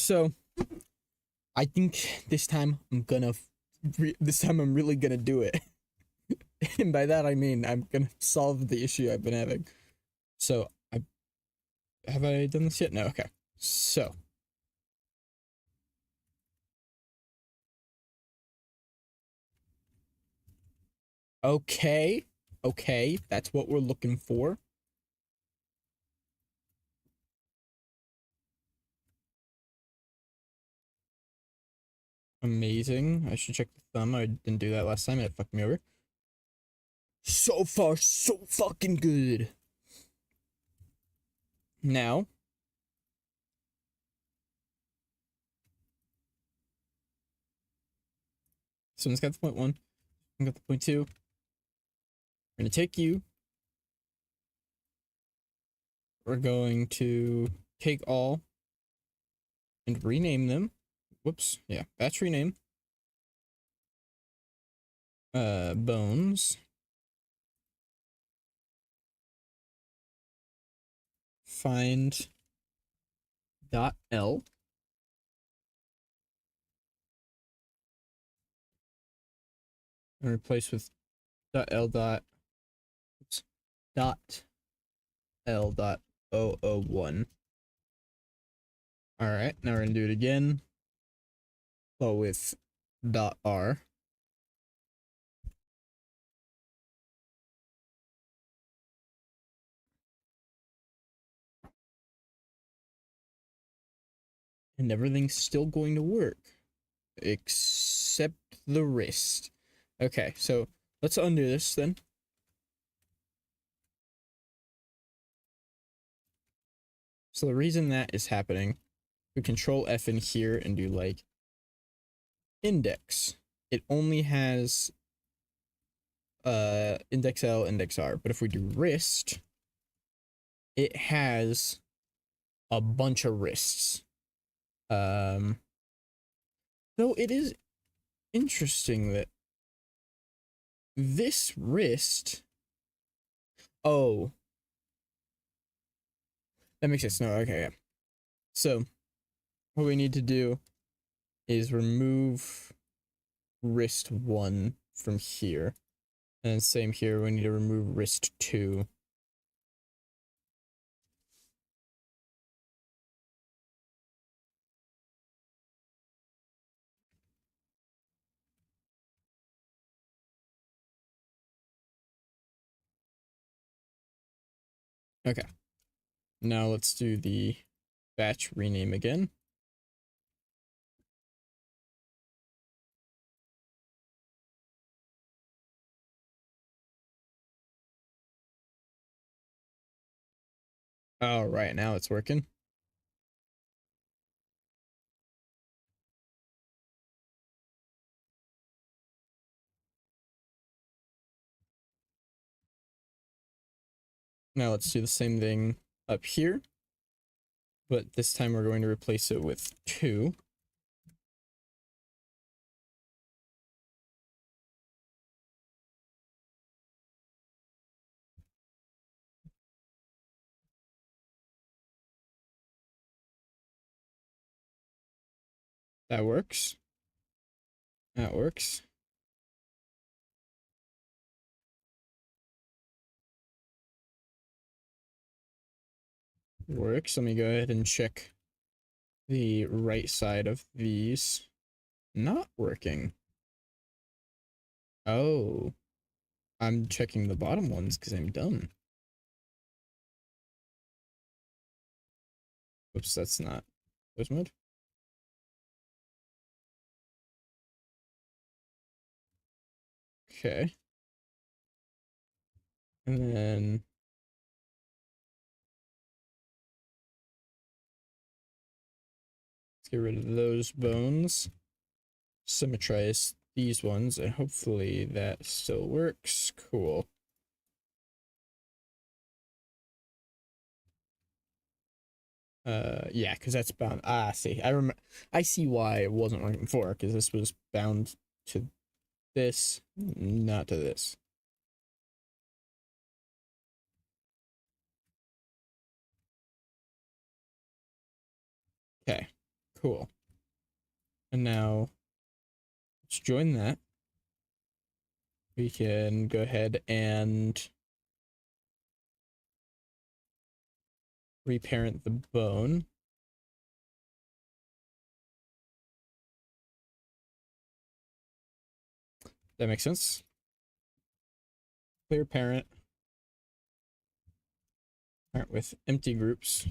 So I think this time I'm gonna this time I'm really gonna do it. And by that I mean I'm gonna solve the issue I've been having. So I have I done this yet? No, okay. So okay. Okay, that's what we're looking for. Amazing. I should check the thumb. I didn't do that last time. It fucked me over. So far, so fucking good. Now, someone's got the point one. I got the point two. We're gonna take you. We're going to take all and rename them. Whoops. Yeah. Batch rename. Bones. Find dot L. And replace with dot L dot. Oops, dot L dot 001. All right. Now we're gonna do it again. But with dot R. And everything's still going to work. Except the wrist. Okay, so let's undo this then. So the reason that is happening, we control F in here and do like index. It only has index L, index R, but if we do wrist, it has a bunch of wrists. Though it is interesting that this wrist, oh, that makes sense. No, okay, yeah. So what we need to do is remove wrist 1 from here. And same here, we need to remove wrist 2. Okay. Now let's do the batch rename again. All right, now it's working. Now let's do the same thing up here, but this time we're going to replace it with 2. That works. That works. Works. Let me go ahead and check the right side of these. Not working. Oh, I'm checking the bottom ones because I'm dumb. Oops, that's not voice mode. Okay. And then let's get rid of those bones. Symmetrize these ones, and hopefully that still works. Cool. Yeah, because that's bound. Ah, see, I see why it wasn't working before, because this was bound to this, not to this. Okay, Cool. And now let's join that. We can go ahead and reparent the bone. That makes sense. Clear parent. Parent with empty groups.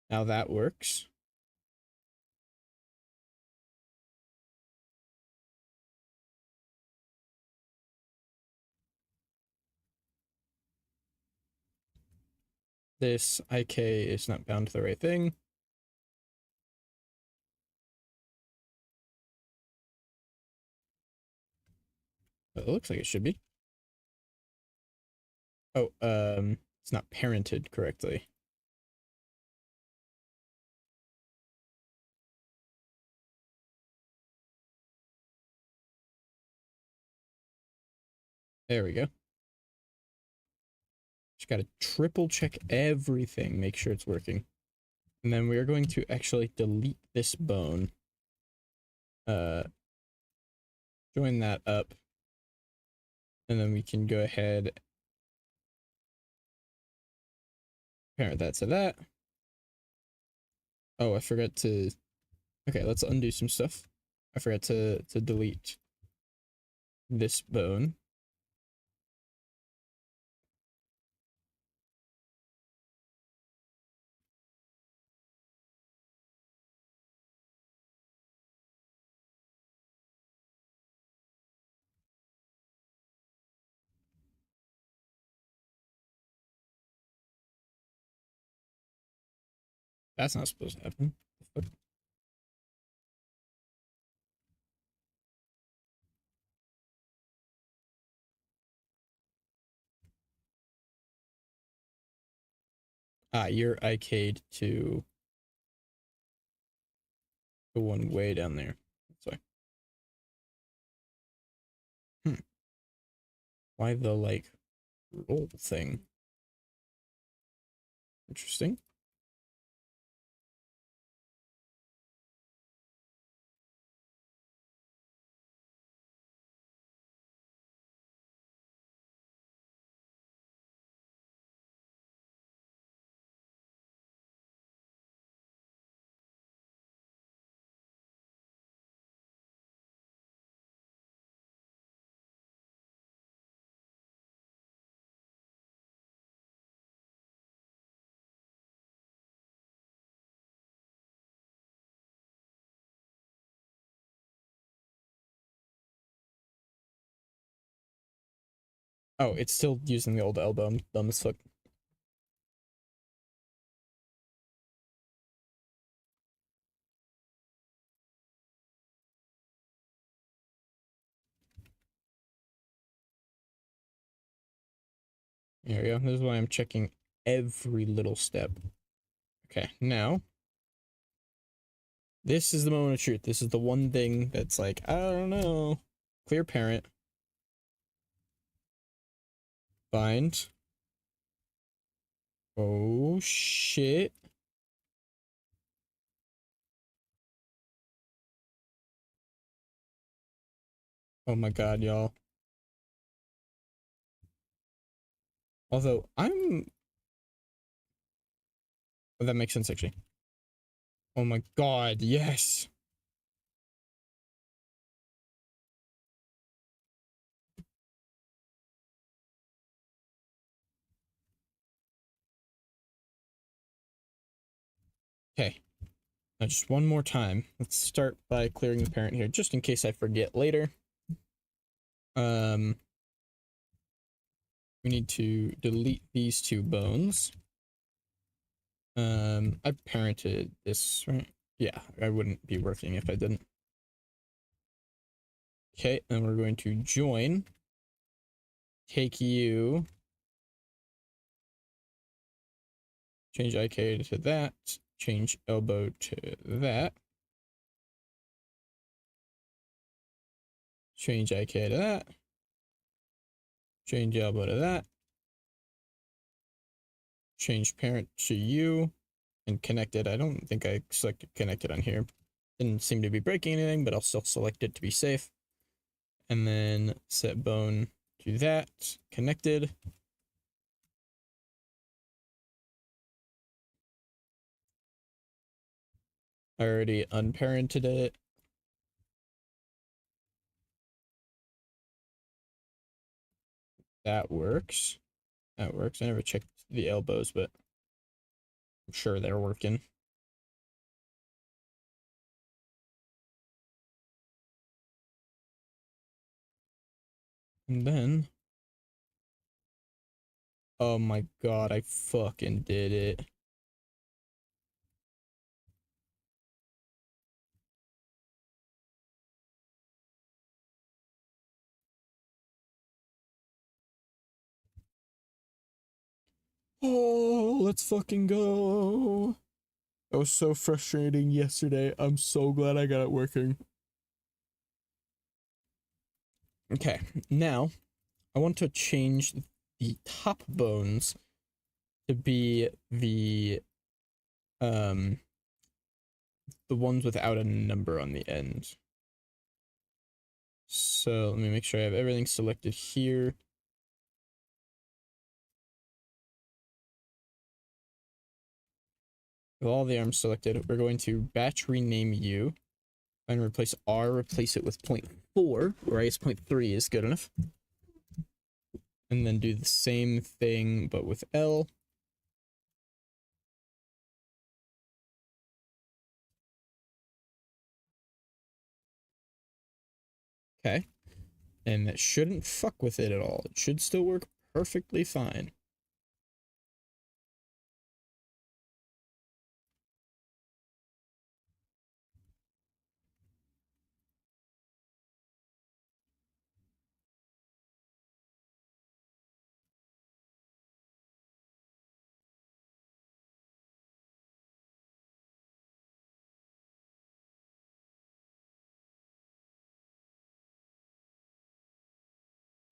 Now that works. This IK is not bound to the right thing. But it looks like it should be. Oh, it's not parented correctly. There we go. Just gotta triple check everything, make sure it's working. And then we are going to actually delete this bone. Join that up. And then we can go ahead, parent that to that. Oh, I forgot to, okay, let's undo some stuff. I forgot to delete this bone. That's not supposed to happen. Ah, you're IK'd to the one way down there. That's why. Why the, like, roll thing? Interesting. Oh, it's still using the old elbow. I'm dumb as fuck. There we go. This is why I'm checking every little step. Okay, now this is the moment of truth. This is the one thing that's like, I don't know. Clear parent. Bind. Oh shit. Oh my god, y'all. Although I'm, oh, that makes sense actually. Oh my god, yes. Okay. Now just one more time. Let's start by clearing the parent here, just in case I forget later. We need to delete these two bones. I parented this, right? Yeah, I wouldn't be working if I didn't. Okay, and we're going to join. Take you. Change IK to that. Change elbow to that. Change IK to that. Change elbow to that. Change parent to you. and connected. I don't think I selected connected on here. Didn't seem to be breaking anything, but I'll still select it to be safe. And then set bone to that, connected. I already unparented it. That works. That works. I never checked the elbows, but I'm sure they're working. And then, oh my god, I fucking did it. Oh, let's fucking go. That was so frustrating yesterday. I'm so glad I got it working. Okay, now I want to change the top bones to be um the ones without a number on the end. So let me make sure I have everything selected here. With all the arms selected, we're going to batch rename you and replace R, replace it with 0.4, or I guess 0.3 is good enough. And then do the same thing, but with L. Okay. And that shouldn't fuck with it at all. It should still work perfectly fine.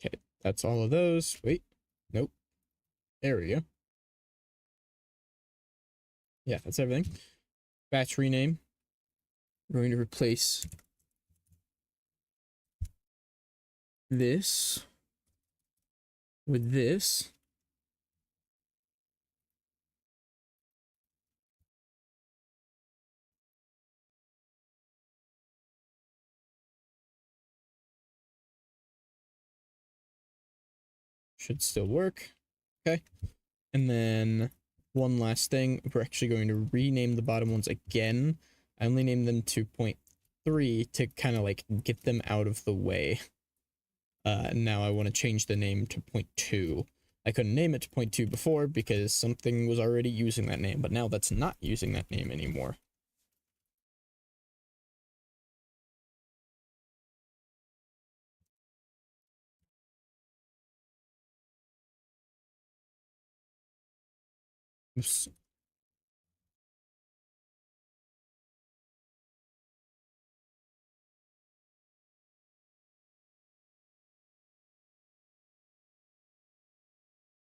Okay, that's all of those. Wait, nope. There we go. Yeah, that's everything. Batch rename. We're going to replace this with this. Should still work. Okay. And then one last thing. We're actually going to rename the bottom ones again. I only named them to 0.3 to kind of like get them out of the way. Now I want to change the name to 0.2. I couldn't name it to 0.2 before because something was already using that name, but now that's not using that name anymore. Oops.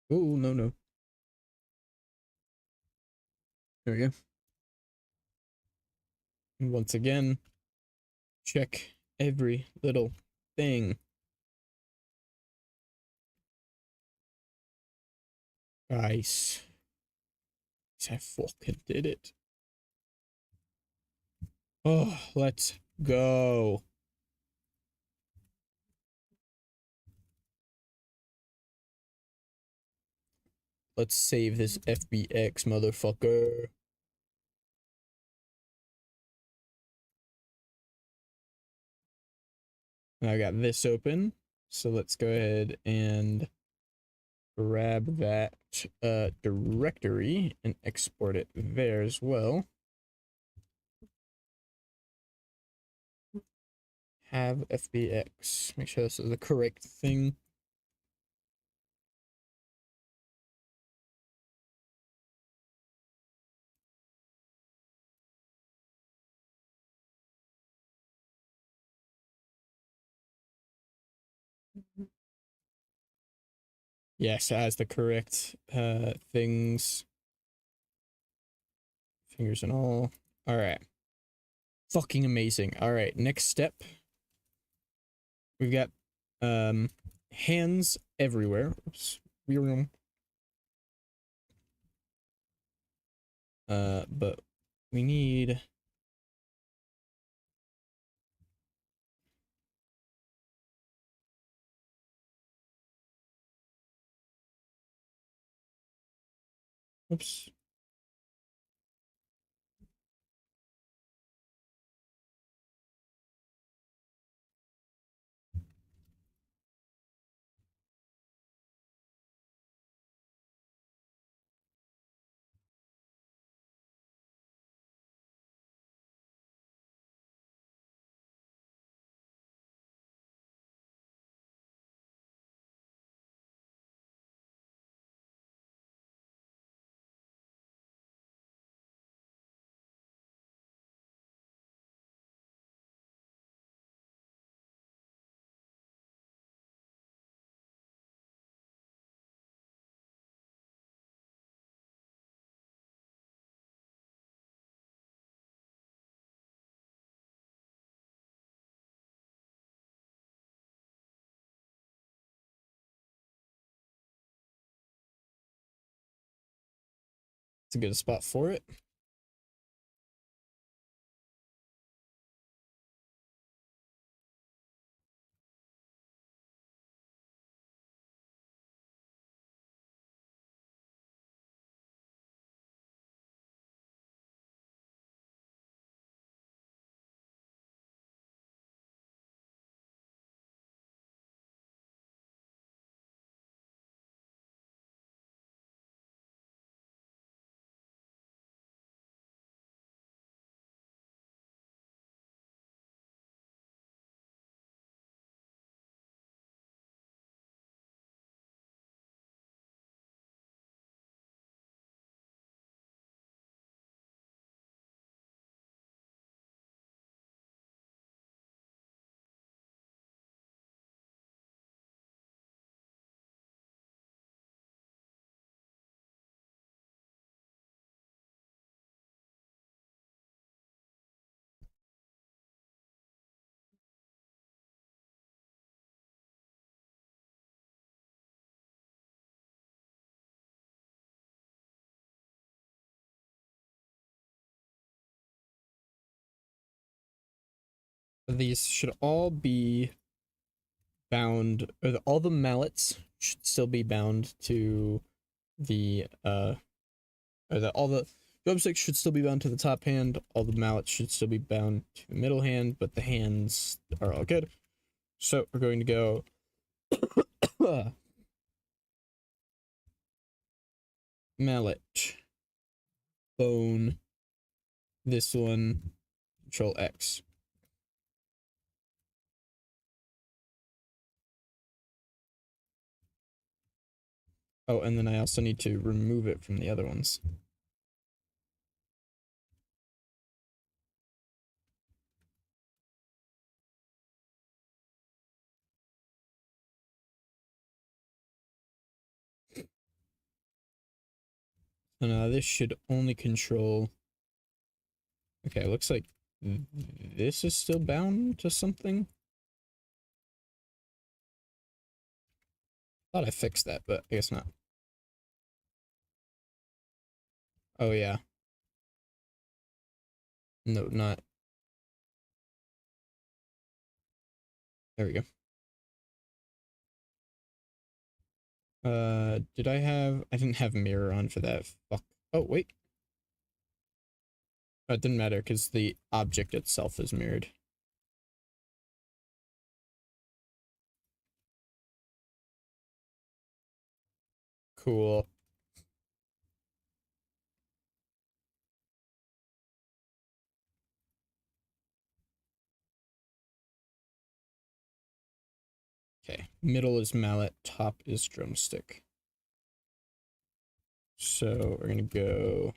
Oh, no, no. There we go. And once again, check every little thing. Nice. I fucking did it. Oh, let's go. Let's save this FBX, motherfucker. I got this open, so let's go ahead and grab that directory and export it there as well. Have FBX. Make sure this is the correct thing. Yes, it has the correct things Fingers and all. All right. Fucking amazing. All right, next step. We've got hands everywhere. Oops. But we need oops. It's a good spot for it. These should all be bound, or all the mallets should still be bound to the all the drumsticks should still be bound to the top hand. All the mallets should still be bound to the middle hand, but the hands are all good. So we're going to go mallet, bone, this one, Control X. Oh, and then I also need to remove it from the other ones. So now this should only control. Okay, looks like this is still bound to something. Thought I fixed that, but I guess not. Oh yeah. No, not. There we go. Did I have? I didn't have mirror on for that. Fuck. Oh wait. Oh, it didn't matter because the object itself is mirrored. Cool. Okay. Middle is mallet. Top is drumstick. So we're gonna go.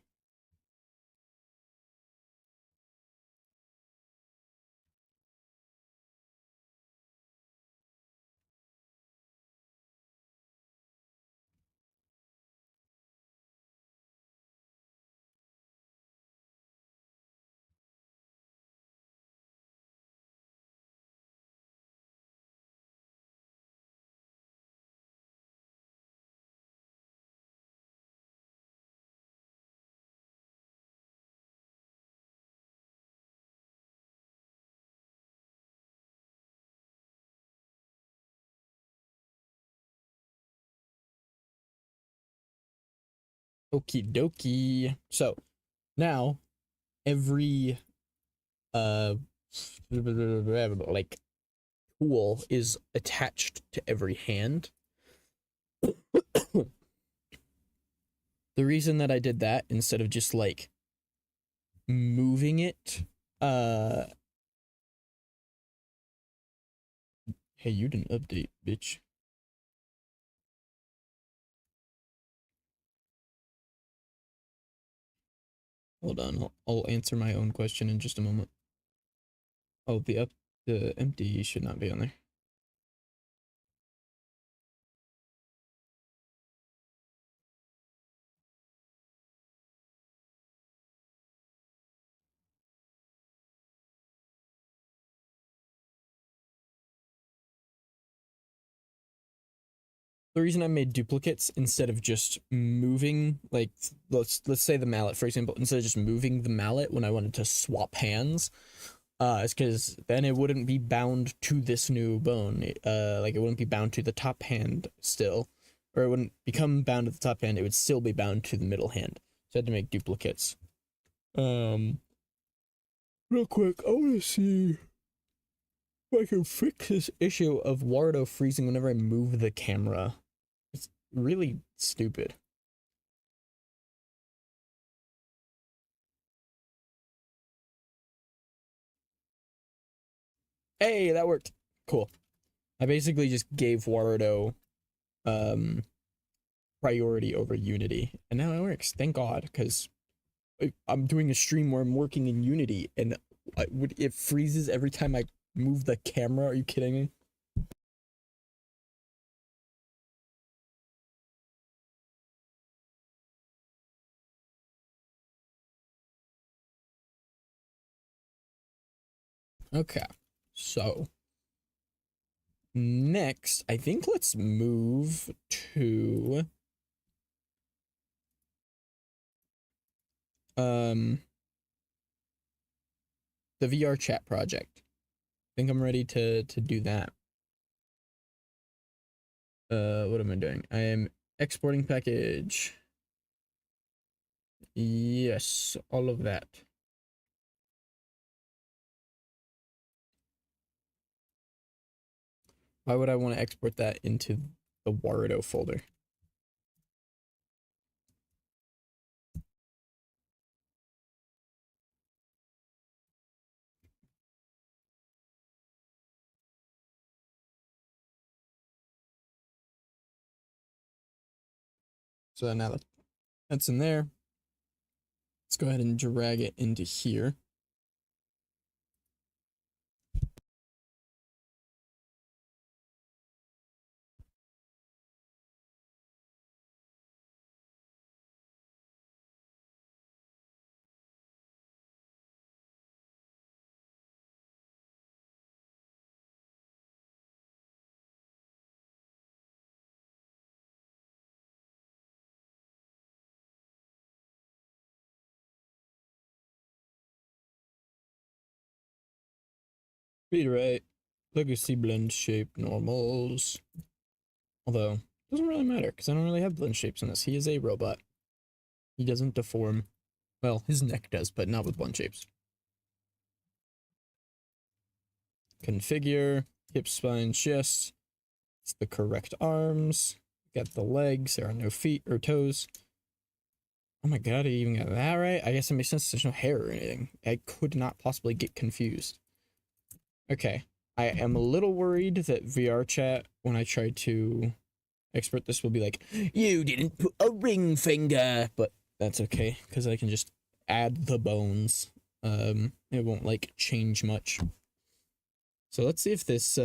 Okie dokie. So now every like tool is attached to every hand. The reason that I did that instead of just like moving it, hey, you didn't update, bitch. Hold on, I'll answer my own question in just a moment. Oh, the empty should not be on there. The reason I made duplicates instead of just moving, like let's say the mallet, for example, instead of just moving the mallet when I wanted to swap hands, is because then it wouldn't be bound to this new bone. Like it wouldn't be bound to the top hand still, or it wouldn't become bound to the top hand. It would still be bound to the middle hand. So I had to make duplicates. Real quick, I want to see if I can fix this issue of Warudo freezing whenever I move the camera. It's really stupid. Hey, that worked. Cool. I basically just gave Warudo priority over Unity, and now it works. Thank God, because I'm doing a stream where I'm working in Unity, and it freezes every time I move the camera. Are you kidding me? Okay, so next, I think let's move to the VR chat project. I think I'm ready to do that. What am I doing? I am exporting package. Yes, all of that. Why would I want to export that into the Warudo folder? So now that that's in there, let's go ahead and drag it into here. Be right. Legacy blend shape normals. Although, it doesn't really matter because I don't really have blend shapes in this. He is a robot. He doesn't deform. Well, his neck does, but not with blend shapes. Configure, hip, spine, chest. It's the correct arms. Got the legs. There are no feet or toes. Oh my god, I even got that right? I guess it makes sense. There's no hair or anything. I could not possibly get confused. Okay. I am a little worried that VR chat, when I try to export this, will be like, you didn't put a ring finger. But that's okay, because I can just add the bones. It won't, like, change much. So let's see if this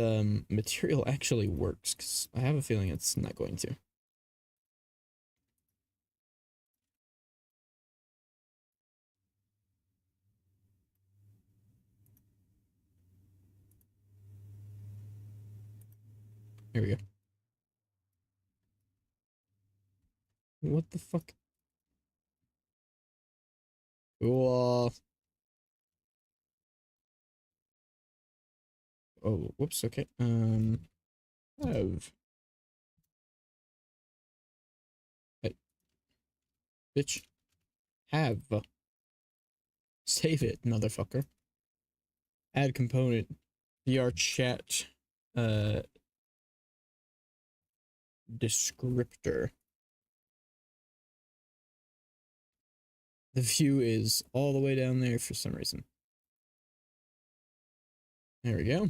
material actually works, because I have a feeling it's not going to. Here we go. What the fuck? Cool. Oh, whoops, okay. Have. Hey, bitch. Have. Save it, motherfucker. Add component. VR chat. Descriptor. The view is all the way down there for some reason. There we go.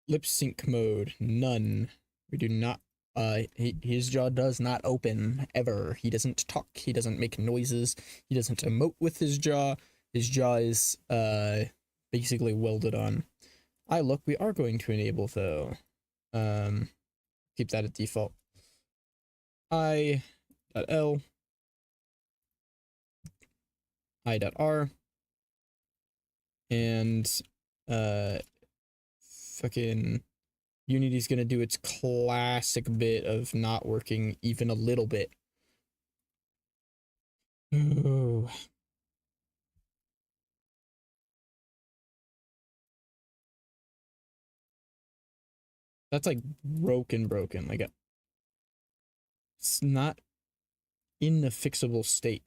Lip sync mode, none. We do not, his jaw does not open ever. He doesn't talk, he doesn't make noises, he doesn't emote with his jaw. His jaw is, basically welded on. Look, we are going to enable though. Keep that at default. I.L. I.R. And, fucking Unity's gonna do its classic bit of not working even a little bit. Ooh. That's like broken. Like it's not in the fixable state.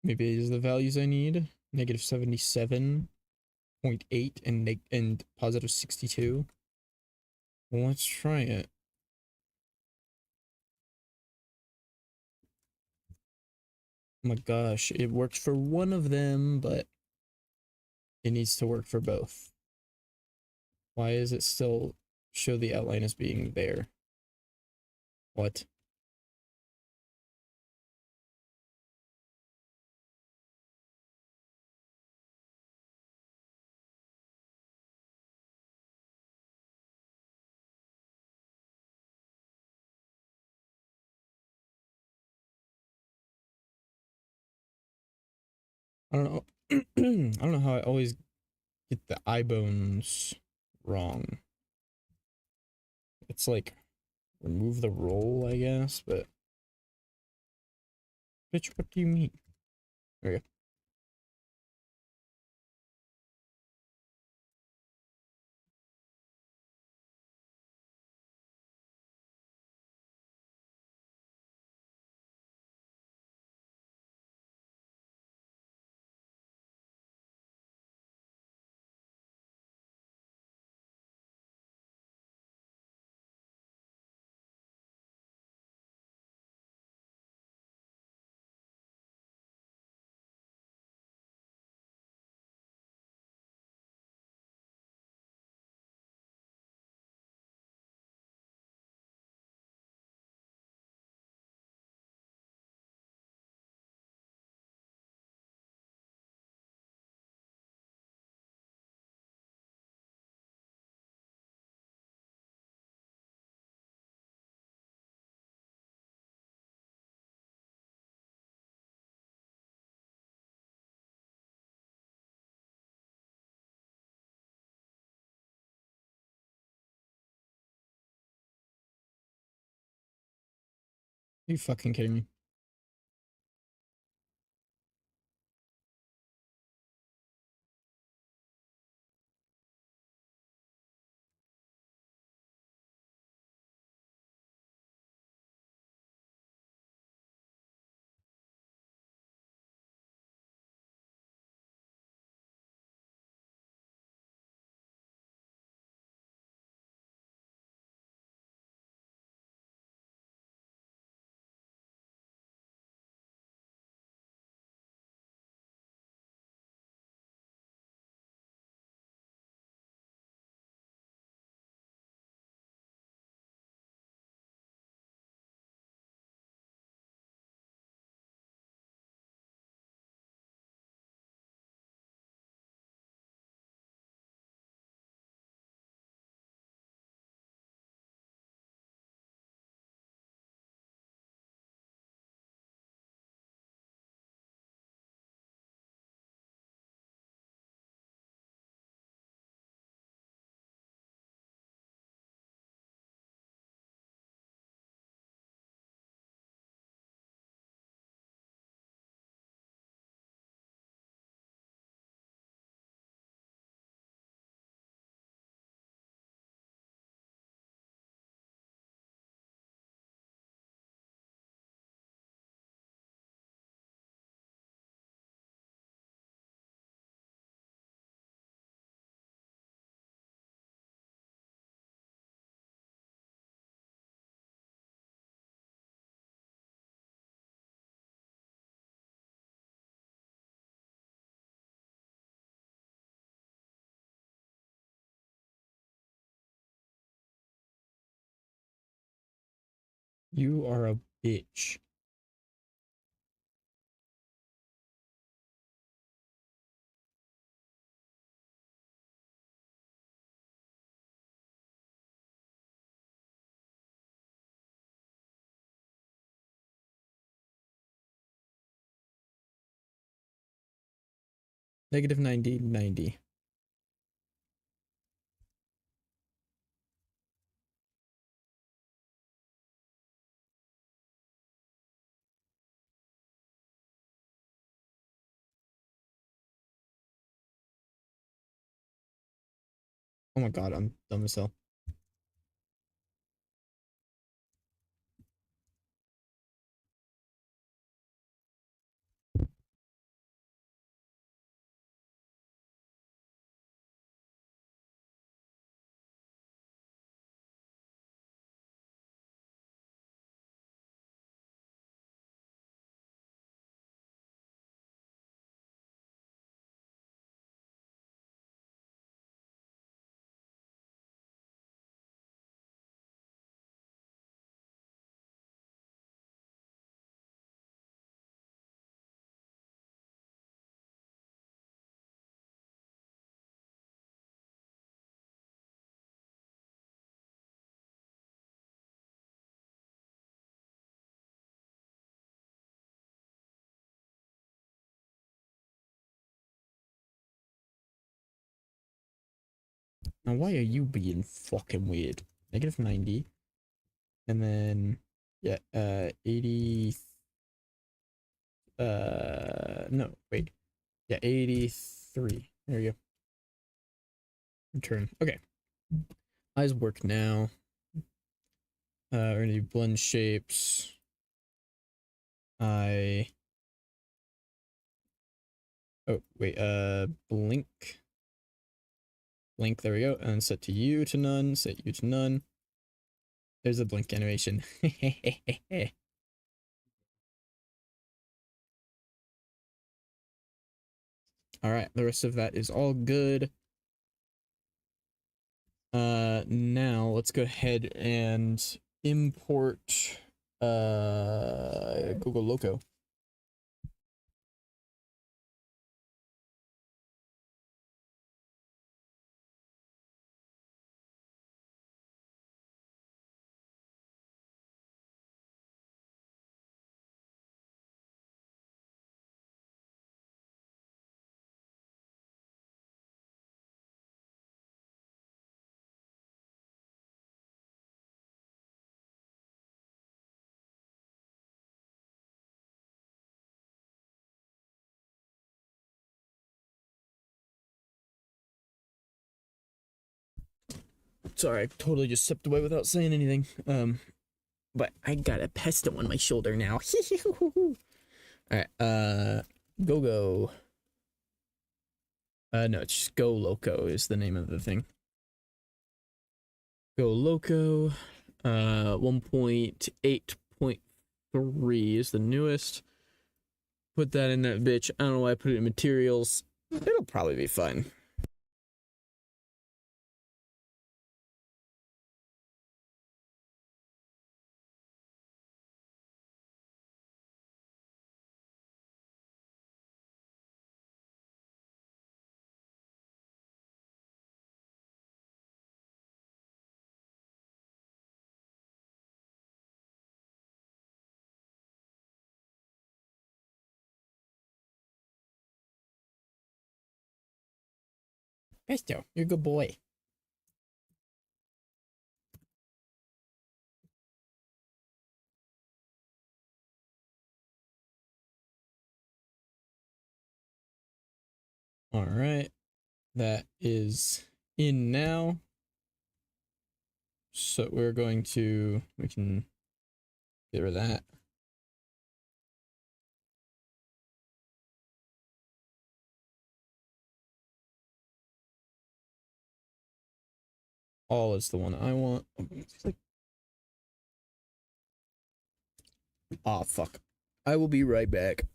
Maybe these are the values I need. Negative 77.8 and positive 62. Well, let's try it. Oh my gosh, it works for one of them, but it needs to work for both. Why is it still show the outline as being there? What? I don't know. I don't know how I always get the eye bones wrong. It's like remove the roll, I guess, but bitch, what do you mean? There we go. Are you fucking kidding me? You are a bitch. Negative 90, 90. Oh my god, I'm dumb as hell. Now, why are you being fucking weird? Negative 90. And then, yeah, 80. No, wait. Yeah, 83. There you go. Return. Okay. Eyes work now. We're gonna do blend shapes. I. Oh, wait, blink. Blink, there we go. And set to you to none. Set you to none. There's a blink animation. Alright, the rest of that is all good. Now let's go ahead and import Google Loco. Sorry, I totally just stepped away without saying anything. But I got a pesto on my shoulder now. Alright, go. No, it's just Go Loco is the name of the thing. Go Loco. 1.8.3 is the newest. Put that in that bitch. I don't know why I put it in materials. It'll probably be fine. Pesto, you're a good boy. All right, that is in now. So we can get rid of that. All is the one I want. Oh, fuck. I will be right back.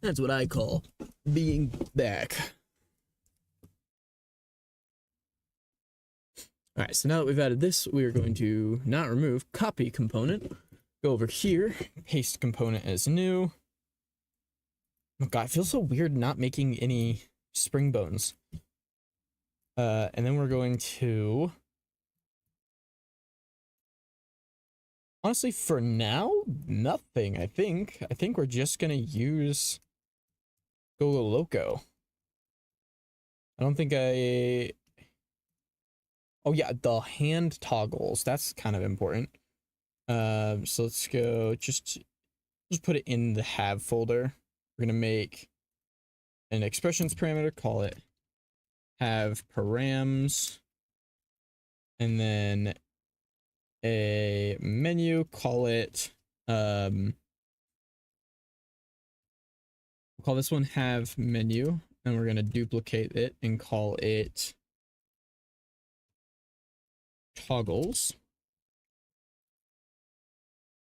That's what I call being back. All right, so now that we've added this, we are going to not remove copy component. Go over here, paste component as new. Oh god, it feels so weird not making any spring bones. And then we're going to... Honestly, for now, nothing, I think. I think we're just gonna use Go Loco. I don't think I... Oh yeah, the hand toggles. That's kind of important. So let's go, just put it in the have folder. We're gonna make an expressions parameter, call it have params, and then a menu, call it we'll call this one have menu, and we're gonna duplicate it and call it toggles.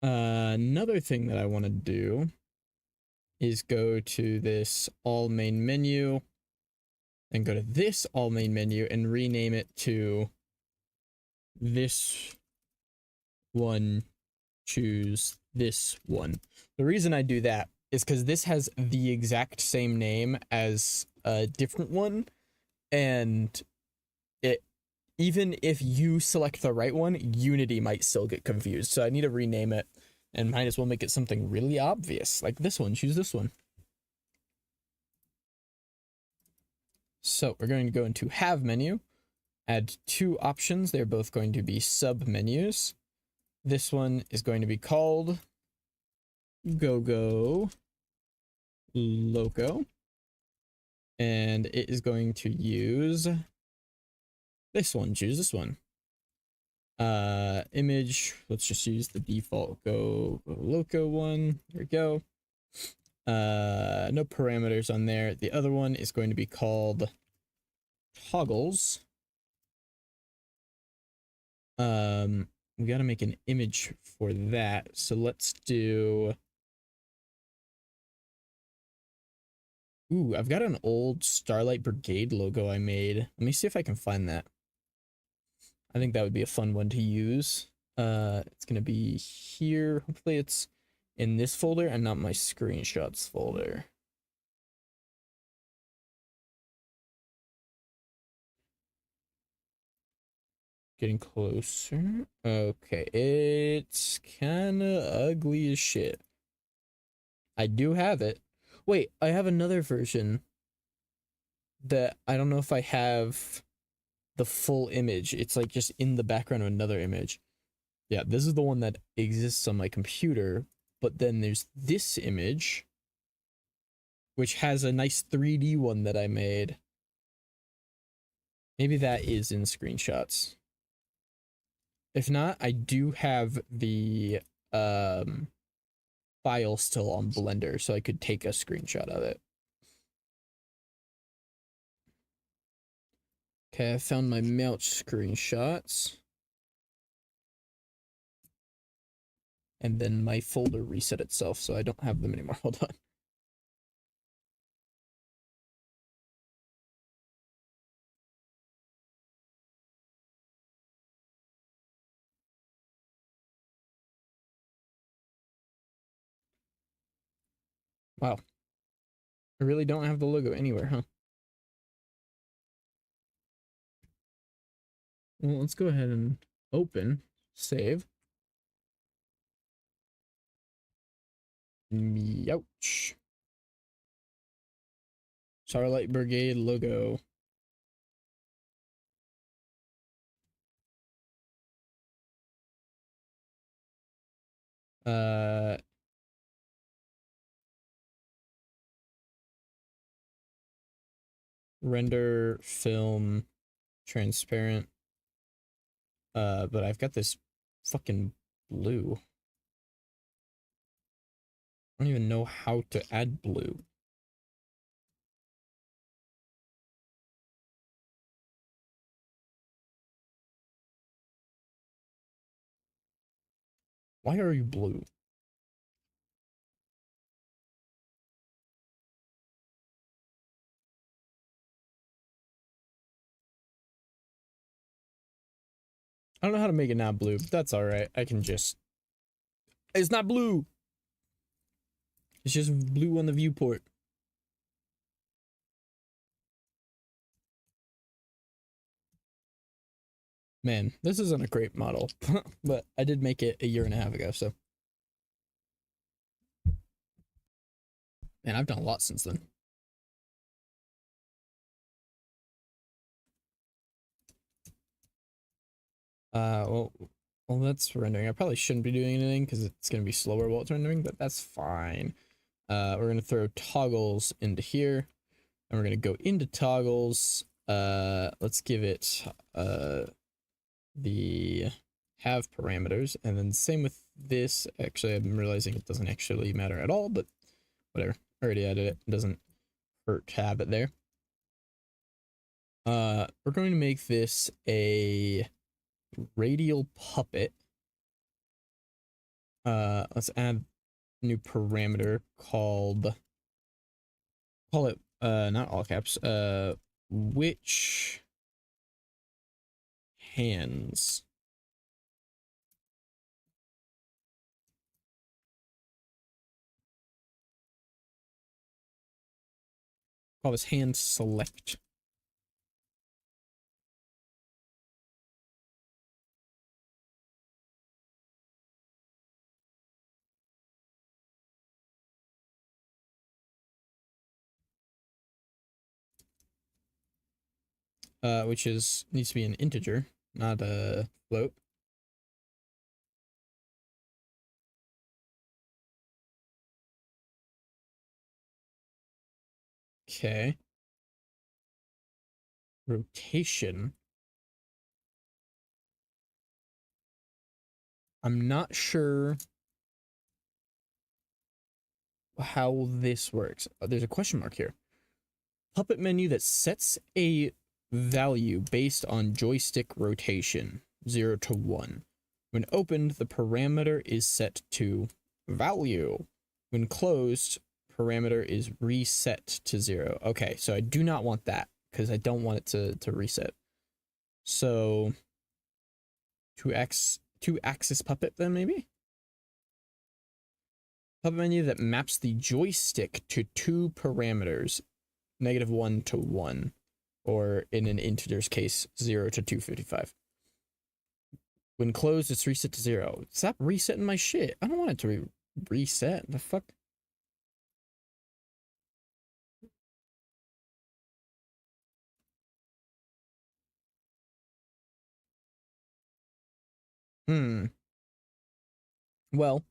Another thing that I want to do is go to this all main menu and go to this all main menu and rename it to this one, choose this one. The reason I do that is because this has the exact same name as a different one, and it, even if you select the right one, Unity might still get confused. So I need to rename it, and might as well make it something really obvious, like this one. Choose this one. So we're going to go into have menu, add two options. They're both going to be sub menus. This one is going to be called Go Loco, and it is going to use this one. Choose this one. Image, let's just use the default Go Loco one. There we go. No parameters on there. The other one is going to be called toggles. We got to make an image for that, so let's do... Ooh, I've got an old Starlight Brigade logo I made. Let me see if I can find that. I think that would be a fun one to use. It's gonna be here. Hopefully it's in this folder and not my screenshots folder. Getting closer. Okay, it's kind of ugly as shit. I do have it. Wait, I have another version that I don't know if I have the full image. It's like just in the background of another image. Yeah, this is the one that exists on my computer, but then there's this image, which has a nice 3D one that I made. Maybe that is in screenshots. If not, I do have the file still on Blender, so I could take a screenshot of it. Okay, I found my mount screenshots. And then my folder reset itself, so I don't have them anymore. Hold on. Wow. I really don't have the logo anywhere, huh? Well, let's go ahead and open, save. Ouch. Starlight Brigade logo. Uh, Render film transparent. But I've got this fucking blue. I don't even know how to add blue. Why are you blue? I don't know how to make it not blue, but that's all right. I can just. It's not blue. It's just blue on the viewport. Man, this isn't a great model, but I did make it a year and a half ago, so. Man, I've done a lot since then. Well, that's rendering. I probably shouldn't be doing anything because it's going to be slower while it's rendering, but that's fine. We're going to throw toggles into here, and we're going to go into toggles. Let's give it the have parameters, and then same with this. Actually, I'm realizing it doesn't actually matter at all, but whatever. I already added it. It doesn't hurt to have it there. We're going to make this a radial puppet. Let's add a new parameter call it not all caps, which hands. Call this hand select. Which needs to be an integer, not a float. Okay. Rotation. I'm not sure how this works. There's a question mark here. Puppet menu that sets a value based on joystick rotation, 0 to 1. When opened, the parameter is set to value. When closed, parameter is reset to 0. Okay, so I do not want that because I don't want it to reset. So two-axis puppet then maybe? Puppet menu that maps the joystick to two parameters, -1 to 1, or in an integer's case, 0 to 255. When closed, it's reset to 0. Stop resetting my shit. I don't want it to reset. The fuck? Well,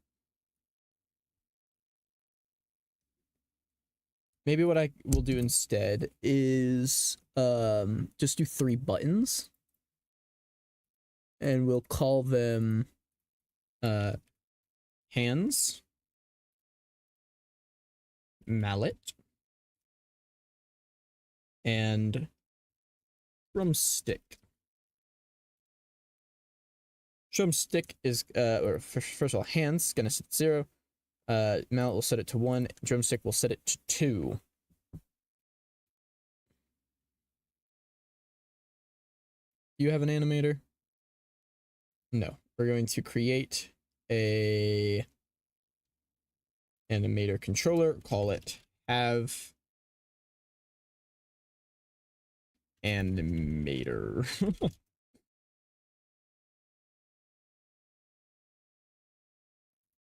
maybe what I will do instead is just do 3 buttons, and we'll call them hands, mallet, and drumstick. Drumstick is or first of all, hands gonna set 0. Mallet will set it to 1. Drumstick will set it to 2. You have an animator? No. We're going to create a animator controller. Call it have animator.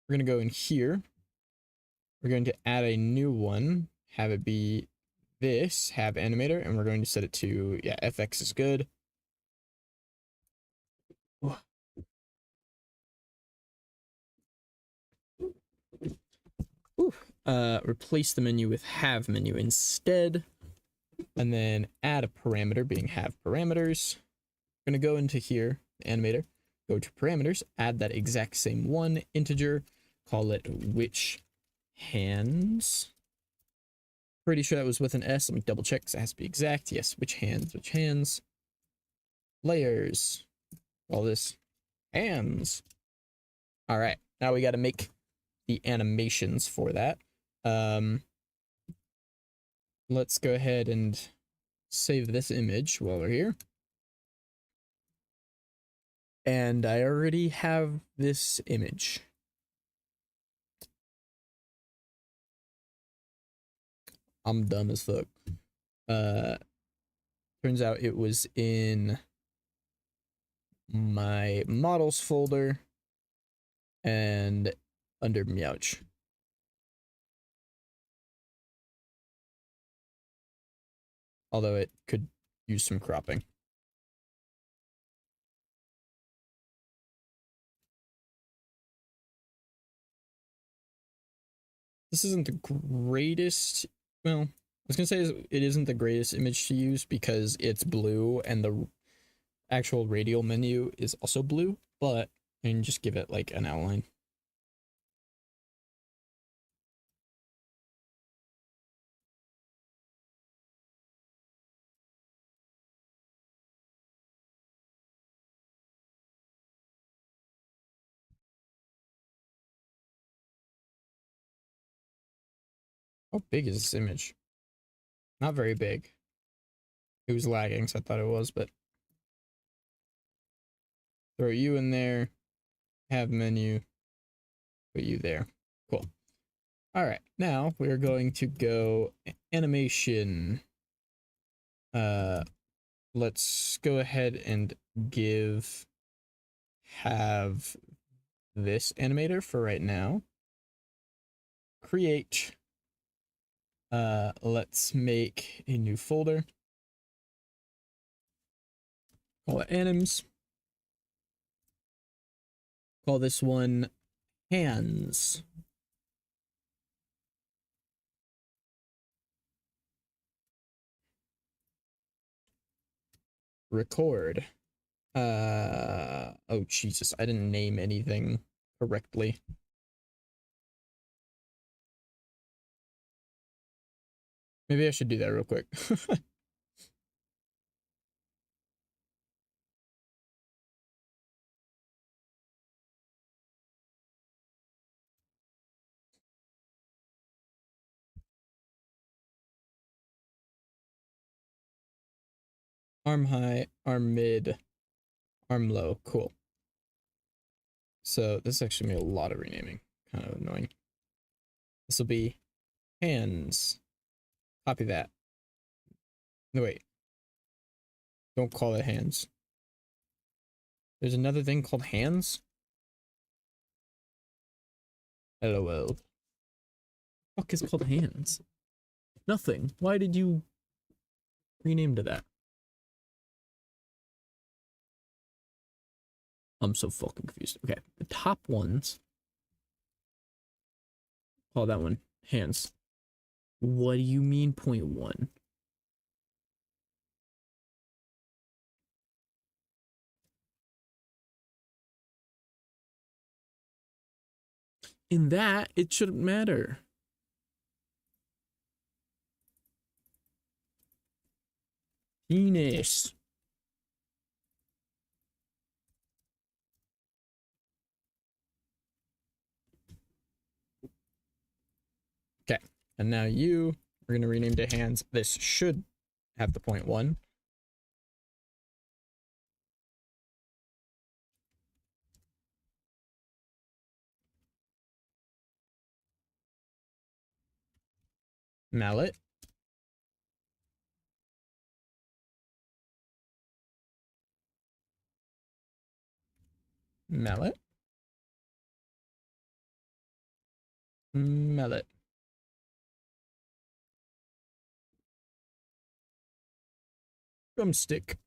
We're going to go in here. We're going to add a new one, have it be this, have animator, and we're going to set it to, yeah, FX is good. Replace the menu with have menu instead, and then add a parameter being have parameters. We're going to go into here, animator, go to parameters, add that exact same one, integer, call it which hands. Pretty sure that was with an S. Let me double check because it has to be exact. Yes, which hands. Layers. All this hands. All right, now we got to make the animations for that. Let's go ahead and save this image while we're here. And I already have this image. I'm dumb as fuck. Turns out it was in my models folder and under Meowch. Although it could use some cropping. This isn't the greatest, well, I was gonna say it isn't the greatest image to use because it's blue and the actual radial menu is also blue, but I can just give it like an outline. How big is this image? Not very big. It was lagging, so I thought it was, but throw you in there, have menu, put you there. Cool. All right, now we're going to go animation. Let's go ahead and have this animator for right now. Create. Let's make a new folder. Call it anims. Call this one hands. Record. Oh Jesus, I didn't name anything correctly. Maybe I should do that real quick. Arm high, arm mid, arm low. Cool. So this actually made a lot of renaming. Kind of annoying. This will be hands. Copy that. No, wait. Don't call it hands. There's another thing called hands? LOL. Fuck is called hands? Nothing. Why did you rename to that? I'm so fucking confused. Okay, the top ones. Call that one hands. What do you mean 0.1? In that, it shouldn't matter. Penis. Okay, and now we're going to rename to hands. This should have the 0.1. Mallet. Mallet. Mallet. Drumstick.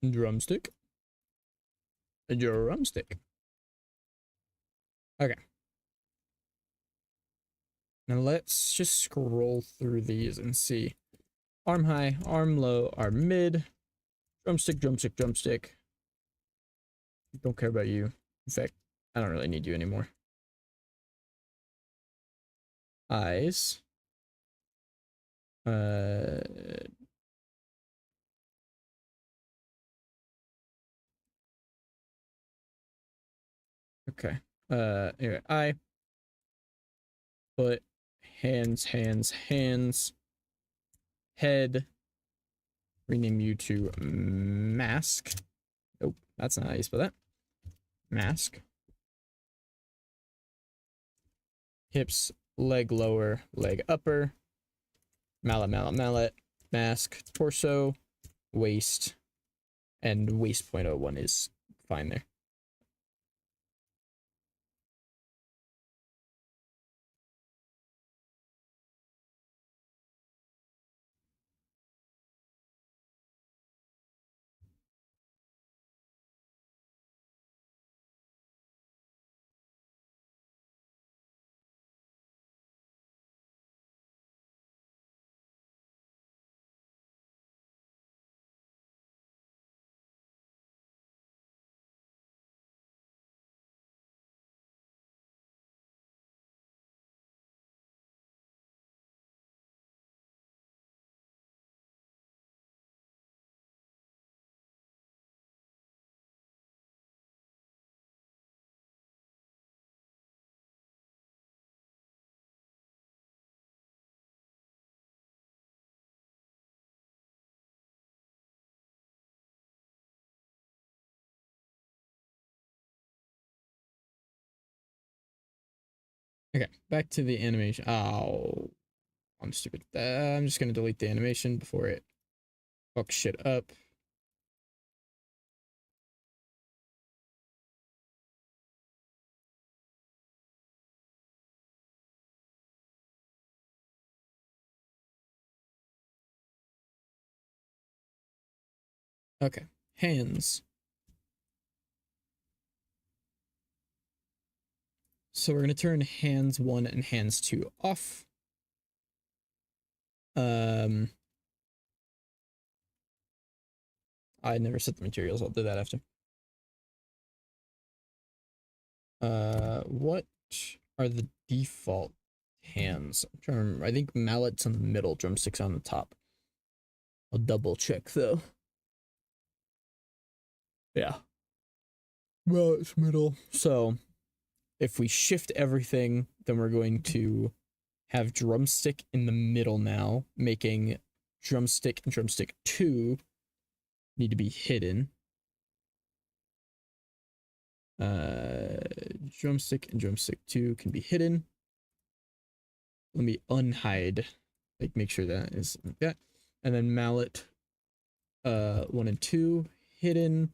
Drumstick. A drumstick. Okay. Now let's just scroll through these and see. Arm high, arm low, arm mid. Drumstick, drumstick, drumstick. Don't care about you. In fact, I don't really need you anymore. Eyes. Okay. Anyway, eye. Foot. Hands, hands, hands. Head. rename you to mask. Nope, that's not how you spell that. Mask. Hips, leg lower, leg upper. Mallet, mallet, mallet. Mask, torso, waist, and waist 0.01 is fine there. Okay, back to the animation. Oh, I'm stupid. I'm just gonna delete the animation before it fucks shit up. Okay, hands. So we're gonna turn hands 1 and hands 2 off. I never set the materials. I'll do that after. What are the default hands? I'm trying to remember. I think mallet's in the middle, drumsticks on the top. I'll double check though. Yeah. Mallet's middle. So if we shift everything, then we're going to have drumstick in the middle now, making drumstick and drumstick 2 need to be hidden. Drumstick and drumstick 2 can be hidden. Let me unhide, like make sure that is like that. And then mallet 1 and 2 hidden,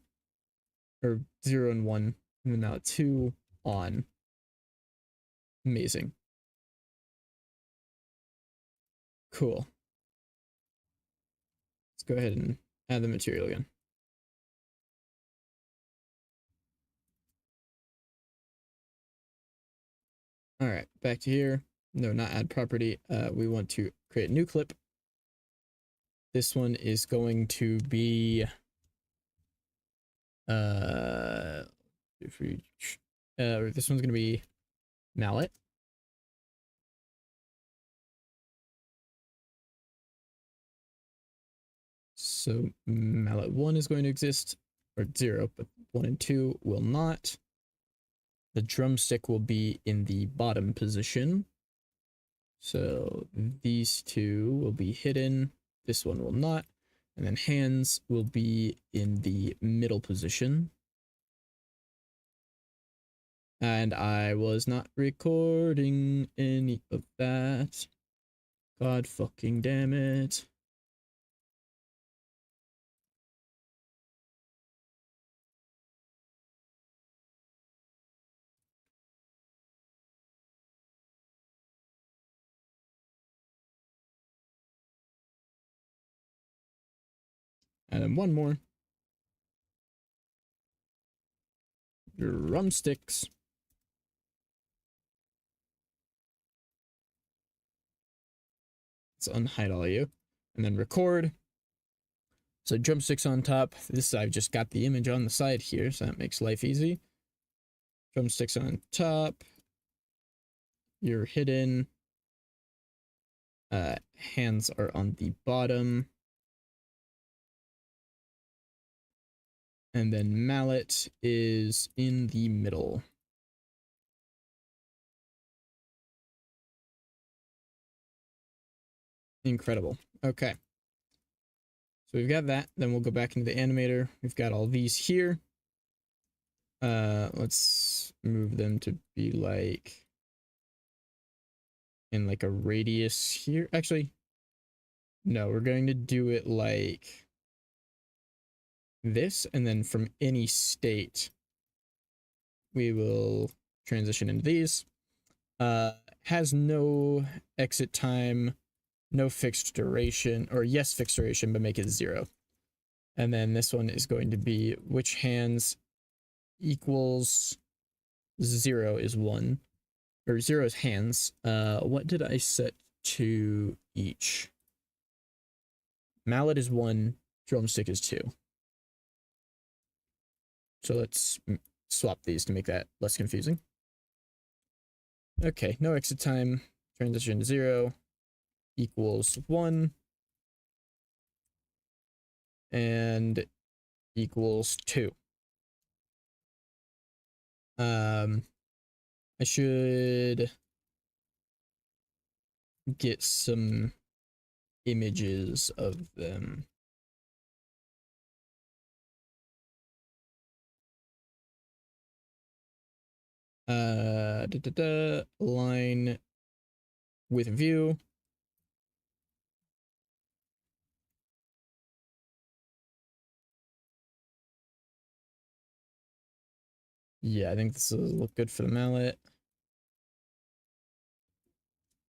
or 0 and 1, and then mallet 2 on. Amazing. Cool. Let's go ahead and add the material again. All right, back to here. No, not add property. We want to create a new clip. This one is going to be this one's gonna be mallet. So mallet 1 is going to exist, or 0, but 1 and 2 will not. The drumstick will be in the bottom position. So these 2 will be hidden. This one will not. And then hands will be in the middle position. And I was not recording any of that. God fucking damn it. And then one more. Drumsticks. Let's unhide all of you. And then record. So drumsticks on top. This, I've just got the image on the side here, so that makes life easy. Drumsticks on top. You're hidden. Hands are on the bottom. And then mallet is in the middle. Incredible. Okay. So we've got that. Then we'll go back into the animator. We've got all these here. Let's move them to be like in like a radius here. Actually, no, we're going to do it like this, and then from any state, we will transition into these. Has no exit time, no fixed duration, or yes, fixed duration, but make it 0. And then this one is going to be which hands equals 0 is 1, or 0 is hands. What did I set to each? Mallet is 1, drumstick is 2. So let's swap these to make that less confusing. Okay, no exit time, transition 0 equals 1 and equals 2. I should get some images of them. Line with view. Yeah, I think this will look good for the mallet.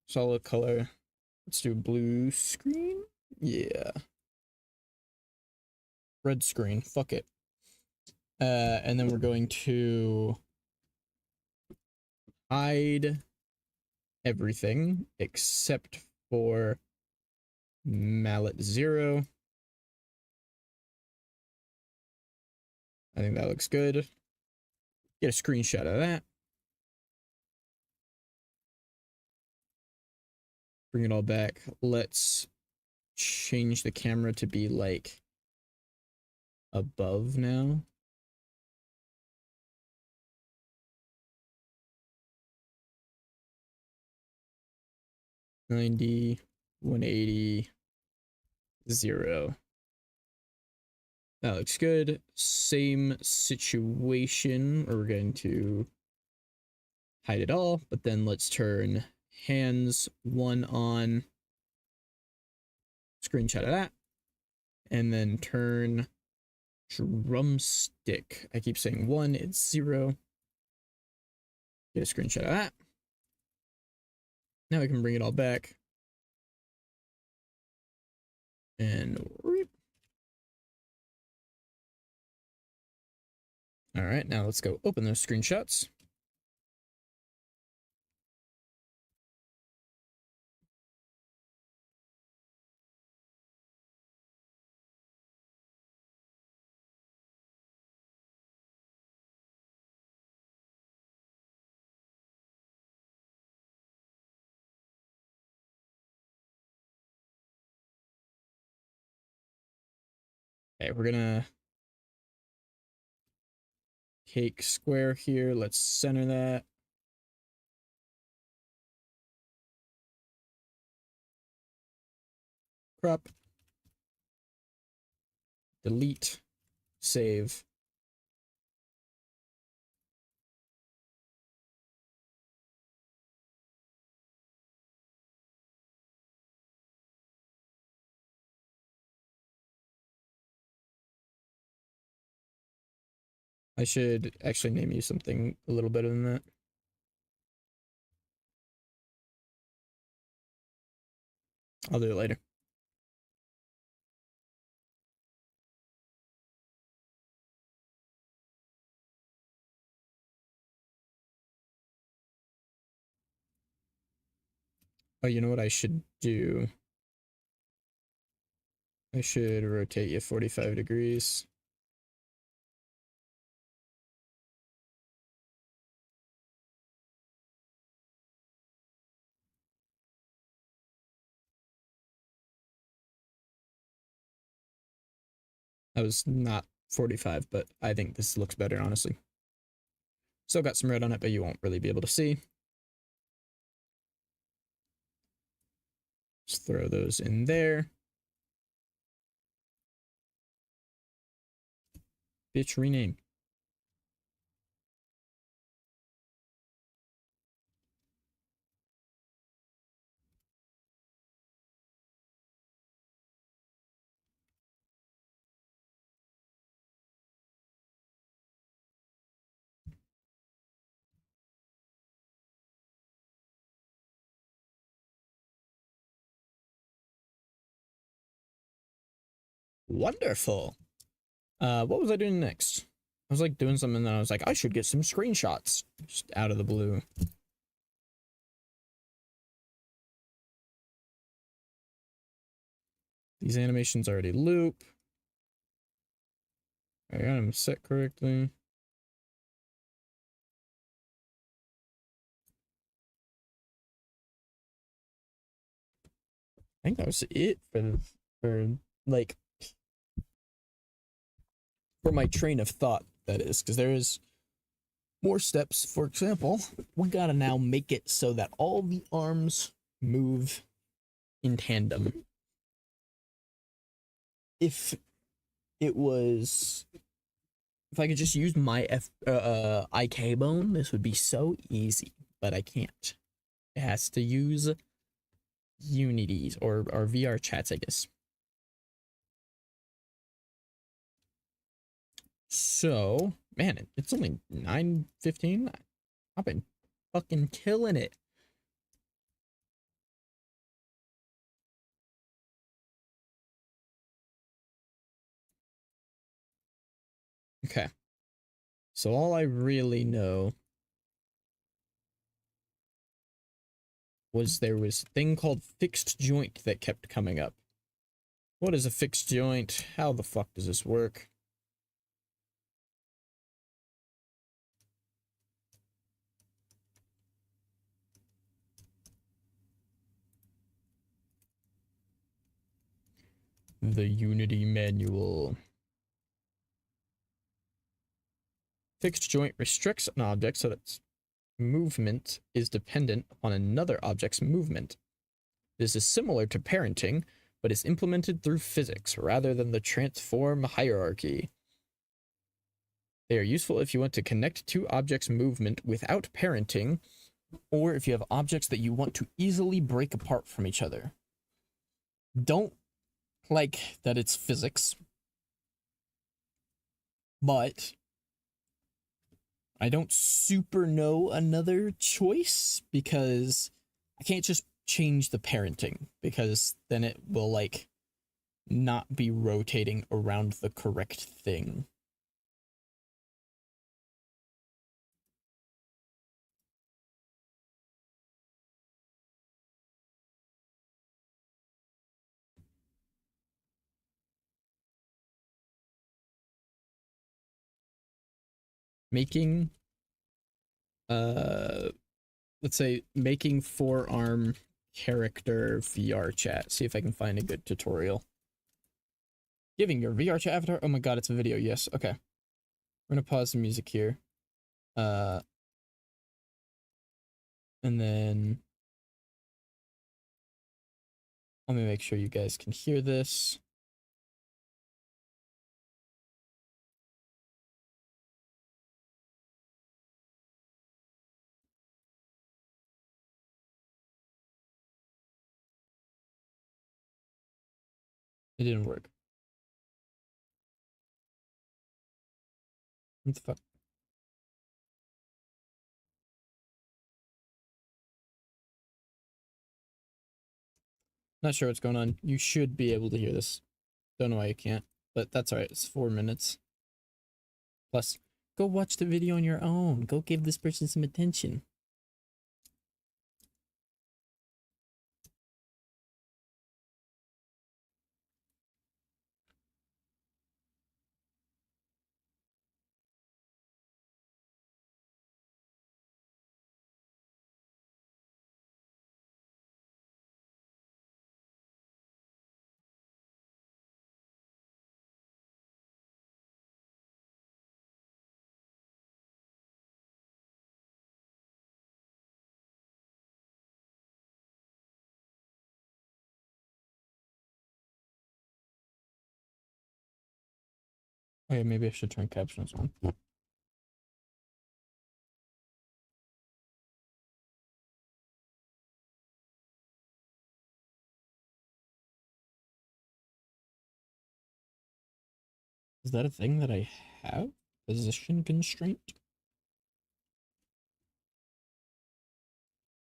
Solid color. Let's do blue screen. Yeah. Red screen. Fuck it. And then we're going to hide everything except for mallet 0. I think that looks good. Get a screenshot of that. Bring it all back. Let's change the camera to be like above now. $90, $180, 0. That looks good. Same situation. We're going to hide it all, but then let's turn hands 1 on. Screenshot of that. And then turn drumstick. I keep saying 1, it's 0. Get a screenshot of that. Now we can bring it all back. And all right, now let's go open those screenshots. Okay, we're gonna take square here. Let's center that. Crop. Delete. Save. I should actually name you something a little better than that. I'll do it later. Oh, you know what I should do? I should rotate you 45 degrees. That was not 45, but I think this looks better, honestly. Still got some red on it, but you won't really be able to see. Just throw those in there. Bitch, rename. Wonderful. What was I doing next? I was like doing something and then I was like, I should get some screenshots. Just out of the blue. These animations already loop. I got them set correctly. I think that was it for like for my train of thought, that is, because there is more steps. For example, we gotta now make it so that all the arms move in tandem. If it was, if I could just use my IK bone, this would be so easy, but I can't. It has to use Unity or VR chats, I guess. So, man, it's only 9:15. I've been fucking killing it. Okay. So all I really know was there was a thing called fixed joint that kept coming up. What is a fixed joint? How the fuck does this work? The Unity manual. Fixed joint restricts an object so that its movement is dependent upon another object's movement. This is similar to parenting, but is implemented through physics rather than the transform hierarchy. They are useful if you want to connect two objects' movement without parenting, or if you have objects that you want to easily break apart from each other. Don't like that it's physics, but I don't super know another choice because I can't just change the parenting because then it will like not be rotating around the correct thing. Making uh let's say making forearm character VR chat. See if I can find a good tutorial. Giving your VR chat avatar. Oh my god, it's a video. Yes. Okay. We're gonna pause the music here. And then let me make sure you guys can hear this. It didn't work. What the fuck? Not sure what's going on. You should be able to hear this. Don't know why you can't, but that's alright. It's 4 minutes. Plus, go watch the video on your own. Go give this person some attention. Oh yeah, maybe I should turn captions on. Is that a thing that I have? Position constraint?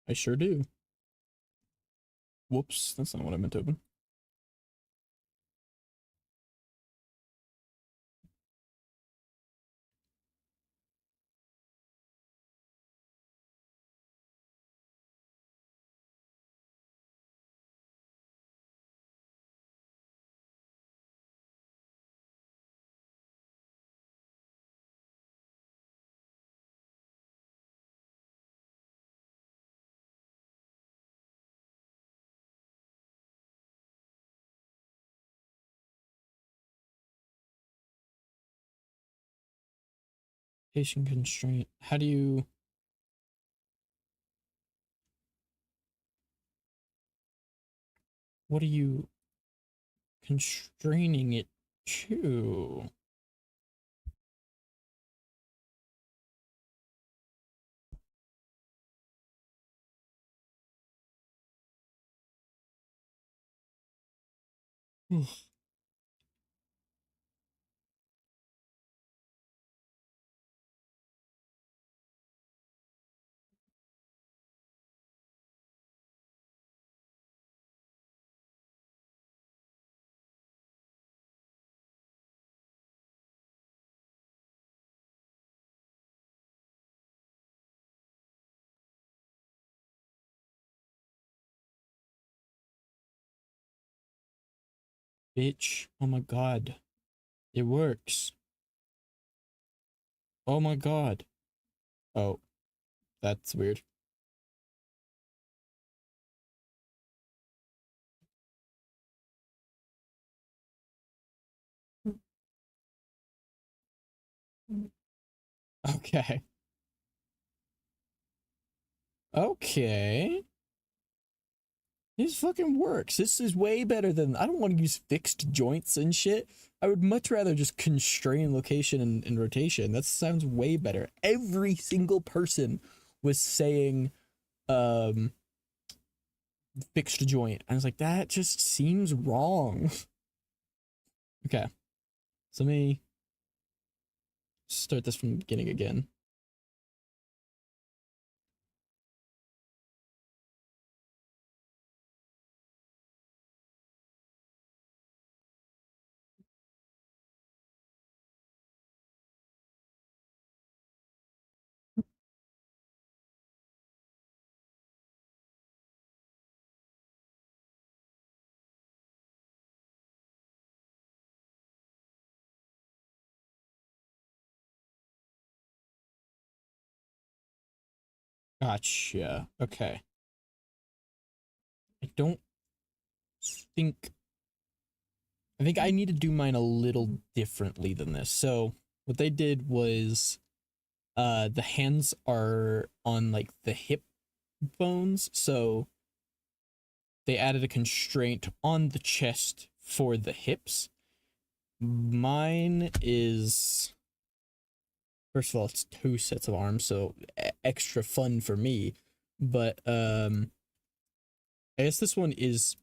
I sure do. Whoops, that's not what I meant to open. Rotation constraint. How do you... What are you constraining it to? Bitch. Oh my god. It works. Oh my god. Oh, that's weird. Okay. Okay. This fucking works. This is way better than... I don't want to use fixed joints and shit. I would much rather just constrain location and rotation. That sounds way better. Every single person was saying fixed joint. I was like, that just seems wrong. Okay. So let me start this from the beginning again. Gotcha. Okay. I don't think... I think I need to do mine a little differently than this. So what they did was the hands are on like the hip bones, so they added a constraint on the chest for the hips. Mine is, first of all, it's 2 sets of arms, so extra fun for me. But I guess this one is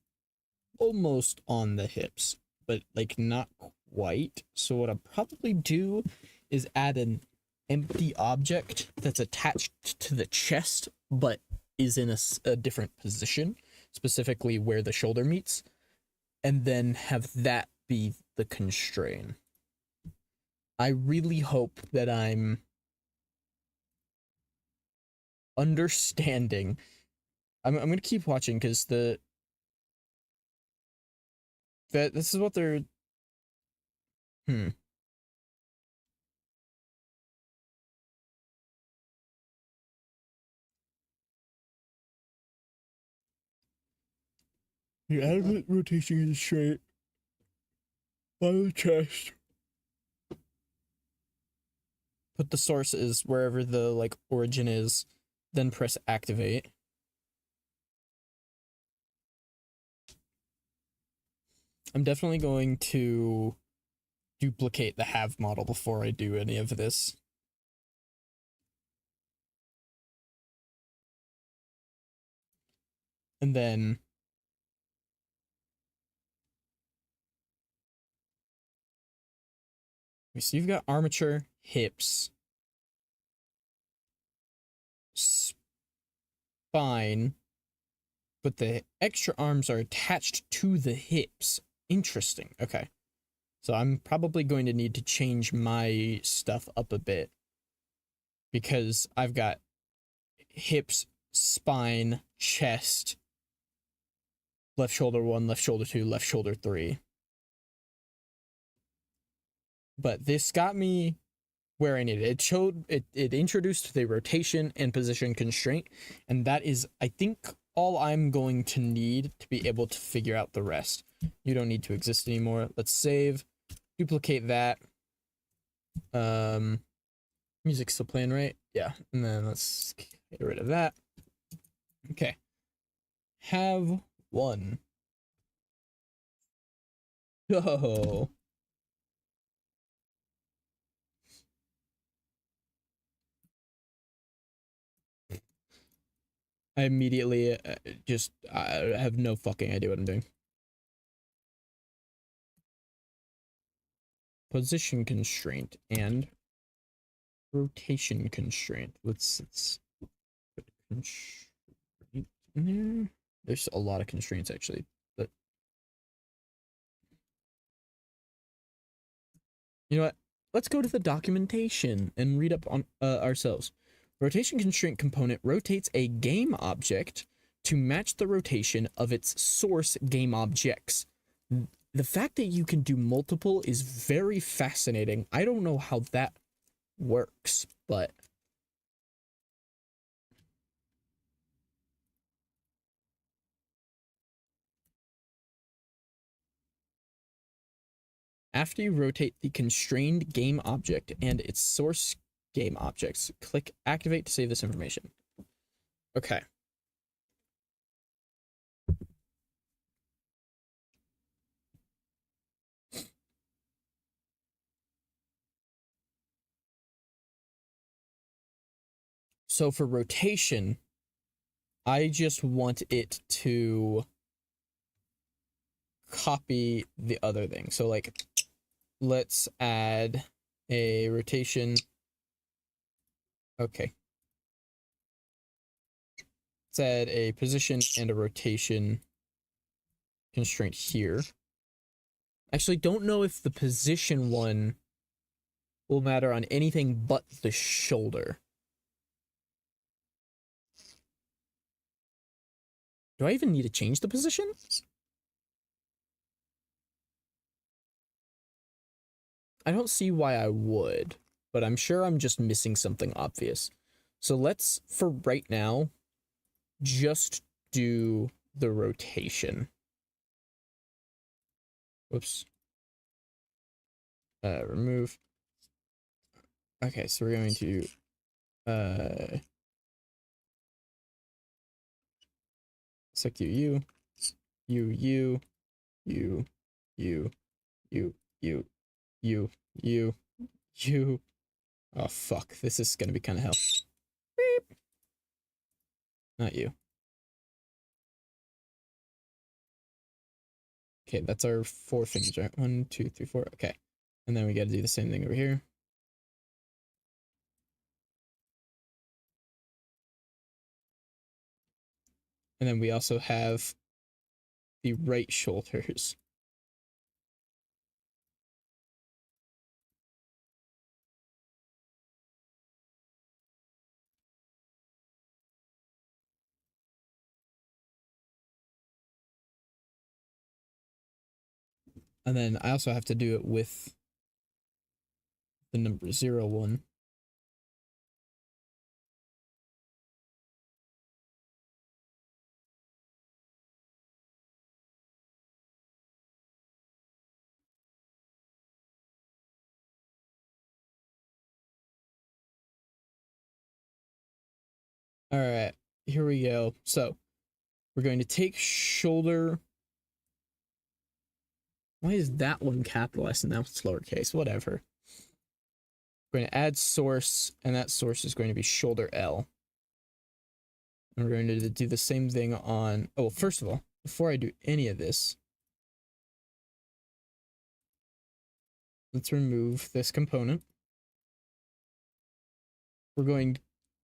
almost on the hips, but like not quite. So what I'll probably do is add an empty object that's attached to the chest, but is in a different position, specifically where the shoulder meets, and then have that be the constraint. I really hope that I'm understanding. I'm gonna keep watching because this is what they're... Hmm. The adequate rotation is straight on the chest. Put the source is wherever the like origin is, then press activate. I'm definitely going to duplicate the have model before I do any of this. And then so you've got armature, hips, spine, but the extra arms are attached to the hips. Interesting. Okay. So I'm probably going to need to change my stuff up a bit because I've got hips, spine, chest, left shoulder 1, left shoulder 2, left shoulder 3. But this got me where I needed it. It showed it introduced the rotation and position constraint, and that is, I think, all I'm going to need to be able to figure out the rest. You don't need to exist anymore. Let's save, duplicate that. Music's still playing, right? Yeah. And then let's get rid of that. Okay. Have one. Oh. I immediately I have no fucking idea what I'm doing. Position constraint and rotation constraint. Let's put constraint in there. There's a lot of constraints actually, but you know what? Let's go to the documentation and read up on ourselves. Rotation constraint component rotates a game object to match the rotation of its source game objects. The fact that you can do multiple is very fascinating. I don't know how that works, but after you rotate the constrained game object and its source game objects, click activate to save this information. Okay. So for rotation, I just want it to copy the other thing. So like, let's add a rotation. Okay. Let's add a position and a rotation constraint here. Actually, don't know if the position one will matter on anything but the shoulder. Do I even need to change the position? I don't see why I would, but I'm sure I'm just missing something obvious. So let's, for right now, just do the rotation. Whoops. Remove. Okay, so we're going to select you, you. Oh fuck, this is gonna be kind of hell. Beep. Not you. Okay, that's our 4 fingers, right? 1, 2, 3, 4. Okay, and then we got to do the same thing over here. And then we also have the right shoulders. And then I also have to do it with the number 0, 1. All right, here we go. So we're going to take shoulder Why is that one capitalized and that one's lowercase? Whatever. We're going to add source, and that source is going to be shoulder L. And we're going to do the same thing on... Oh, first of all, before I do any of this, let's remove this component. We're going to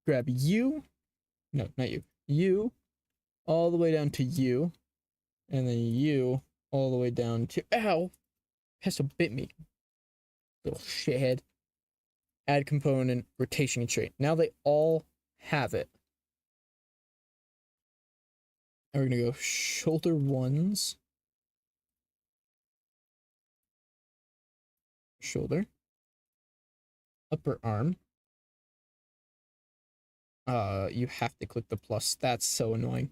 grab U. No, not U. U all the way down to U. And then U all the way down to... Ow! Pesto bit me. Little shithead. Add component, rotation constraint. Now they all have it. And we're going to go shoulder ones. Shoulder. Upper arm. You have to click the plus. That's so annoying.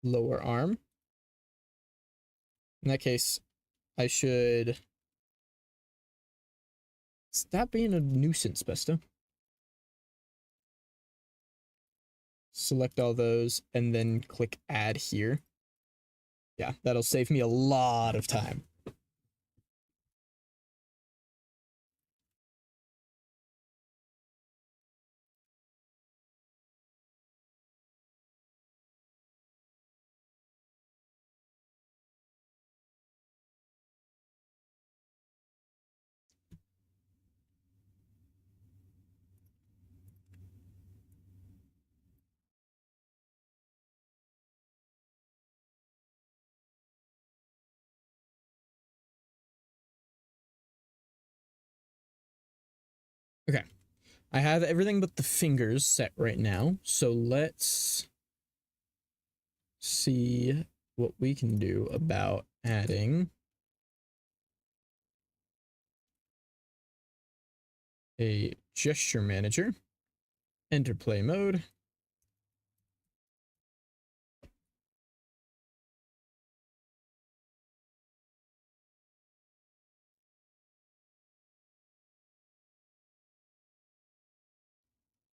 Lower arm. In that case, I should stop being a nuisance, Besta. Select all those and then click add here. Yeah, that'll save me a lot of time. Okay. I have everything but the fingers set right now, so let's see what we can do about adding a gesture manager, enter play mode.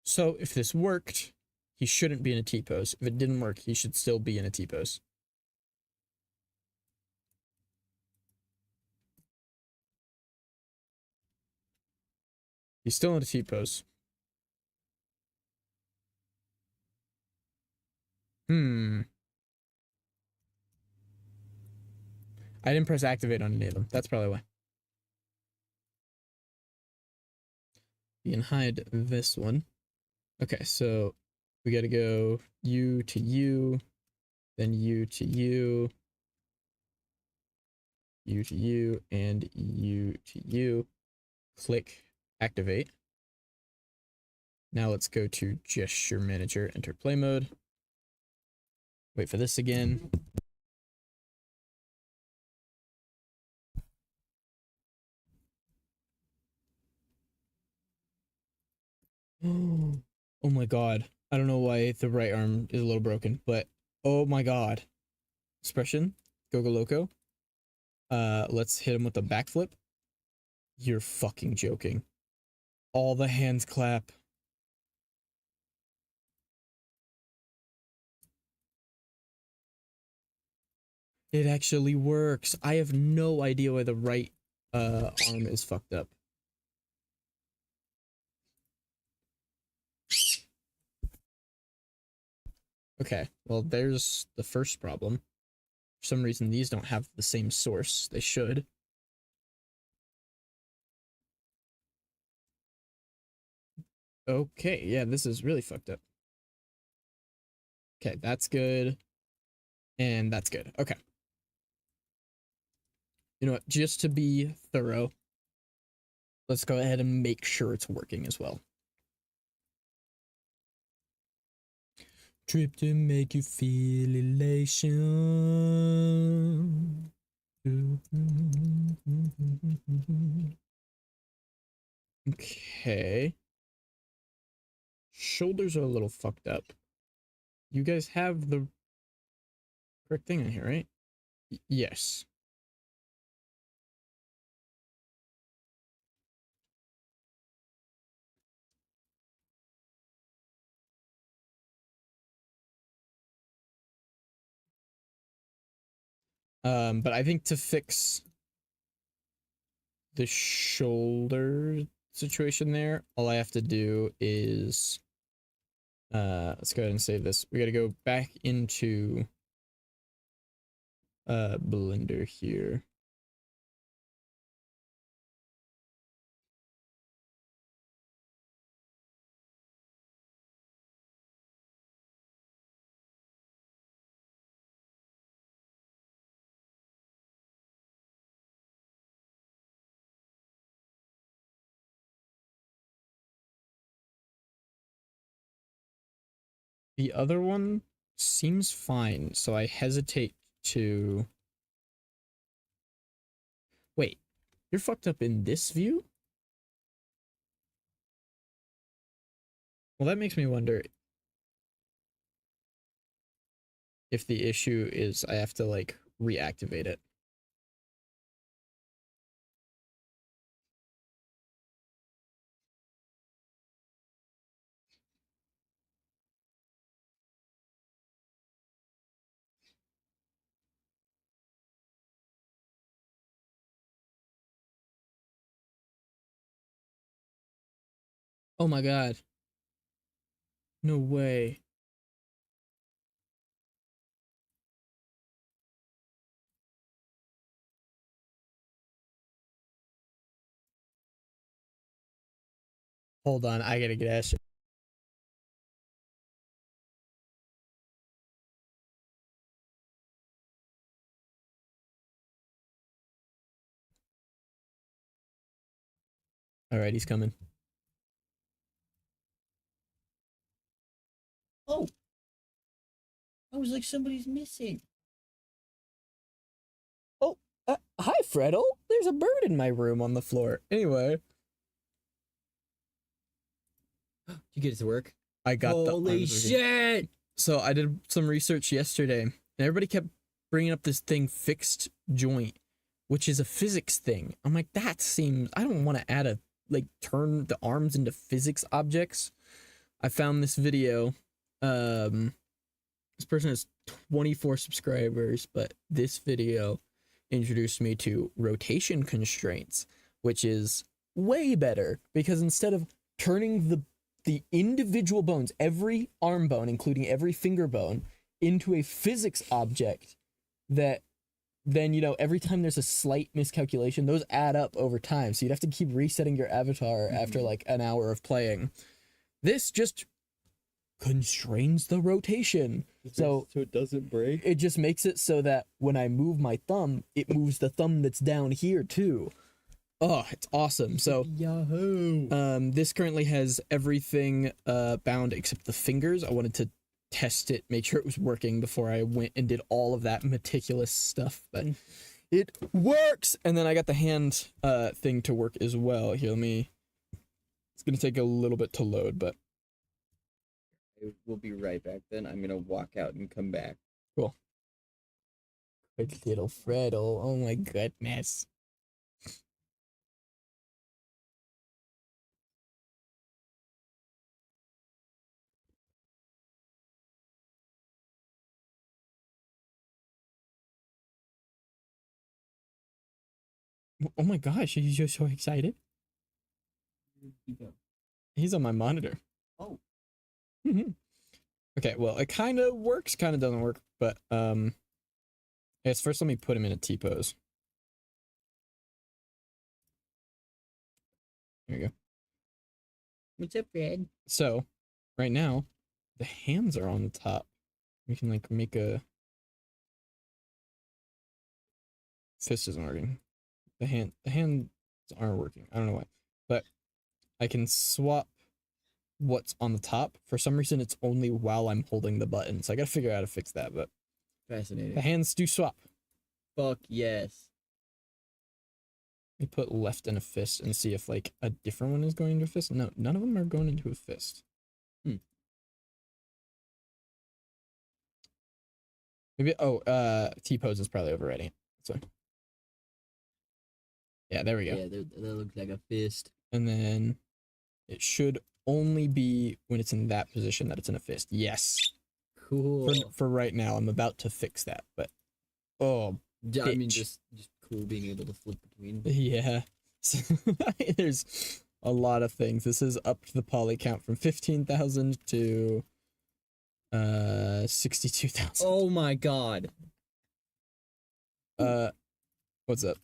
So if this worked, he shouldn't be in a T-pose. If it didn't work, he should still be in a T-pose. He's still in a T-pose. I didn't press activate on any of them. That's probably why. You can hide this one. Okay, so we gotta go U to U, then U to U, U to U, and U to U. Click activate. Now let's go to gesture manager, enter play mode. Wait for this again. Oh my god. I don't know why the right arm is a little broken, but oh my god. Expression, Gogo Loco. Let's hit him with a backflip. You're fucking joking. All the hands clap. It actually works. I have no idea why the right arm is fucked up. Okay, well, there's the first problem. For some reason, these don't have the same source. They should. Okay, yeah, this is really fucked up. Okay, that's good. And that's good. Okay. You know what? Just to be thorough, let's go ahead and make sure it's working as well. Trip to make you feel elation. Okay. Shoulders are a little fucked up. You guys have the correct thing in here, right? Yes. But I think to fix the shoulder situation there, all I have to do is let's go ahead and save this. We got to go back into Blender here. The other one seems fine, so I hesitate to... Wait, you're fucked up in this view? Well, that makes me wonder if the issue is I have to, like, reactivate it. Oh my god. No way. Hold on, I gotta get Asher. Alright, he's coming. Oh! I was like, somebody's missing. Oh, hi, Freddle. There's a bird in my room on the floor. Anyway. Did you get it to work? I got Holy shit! So I did some research yesterday, and everybody kept bringing up this thing, fixed joint, which is a physics thing. I'm like, that seems... I don't want to add a... like, turn the arms into physics objects. I found this video. This person has 24 subscribers, but this video introduced me to rotation constraints, which is way better, because instead of turning the individual bones, every arm bone, including every finger bone, into a physics object that then, you know, every time there's a slight miscalculation, those add up over time. So you'd have to keep resetting your avatar after like an hour of playing. This just constrains the rotation. So it doesn't break? it just makes it so that when I move my thumb, it moves the thumb that's down here too. Oh, it's awesome. So Yahoo! this currently has everything bound except the fingers. I wanted to test it, make sure it was working before I went and did all of that meticulous stuff, but it works. And then I got the hand thing to work as well. Here, it's gonna take a little bit to load, but We'll be right back then. I'm gonna walk out and come back. cool. Good little Freddle. Oh my goodness. Oh my gosh, he's just so excited. He's on my monitor. Oh. Okay, well, it kind of works, kind of doesn't work, but I guess first let me put him in a T-pose. There we go. What's up, Fred? So, right now, the hands are on the top. We can like make a fist isn't working. The hands aren't working. I don't know why, but I can swap what's on the top. For some reason, it's only while I'm holding the button, so I gotta figure out how to fix that. But Fascinating. the hands do swap. Fuck yes. We put left in a fist and see if like a different one is going into a fist. No, none of them are going into a fist. Maybe T-pose is probably overriding it. So yeah, there we go. Yeah, that looks like a fist. And then it should only be when it's in that position that it's in a fist. Yes. Cool. For right now, I'm about to fix that, but oh Yeah, I mean, bitch. just cool being able to flip between. Yeah. So, there's a lot of things. This is up the poly count from 15,000 to 62,000. Oh my god. What's up?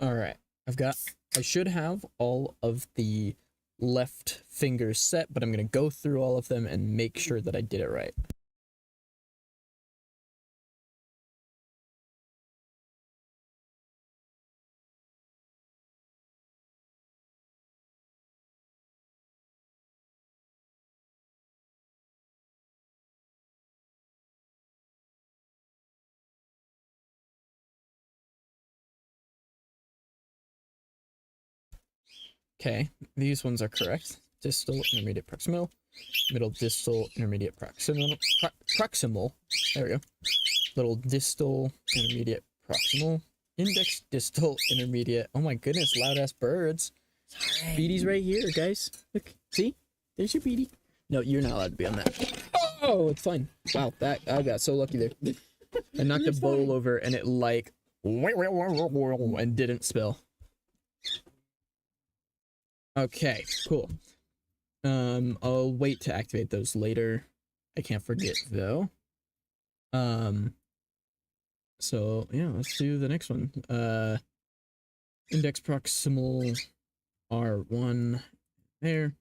All right. I should have all of the left fingers set, but I'm going to go through all of them and make sure that I did it right. Okay, these ones are correct. Distal, intermediate, proximal. Middle, distal, intermediate, proximal. There we go. Little distal, intermediate, proximal. Index, distal, intermediate. Oh my goodness, loud ass birds. Sorry. Beatty's right here, guys. Look, see? There's your Beatty. No, you're not allowed to be on that. Oh, it's fine. Wow, that I got so lucky there. I knocked a bowl over and it like and didn't spill. Okay, cool. I'll wait to activate those later. I can't forget though. So yeah, let's do the next one. Index proximal R1 there.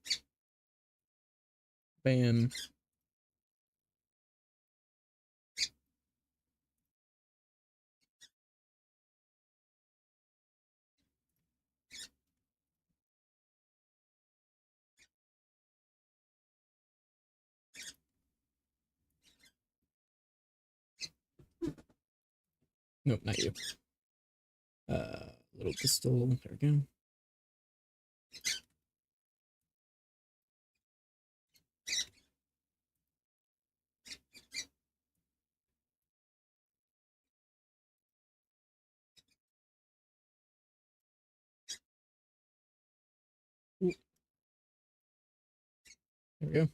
Bam. Nope, not you. Little pistol. There we go. Ooh. There we go.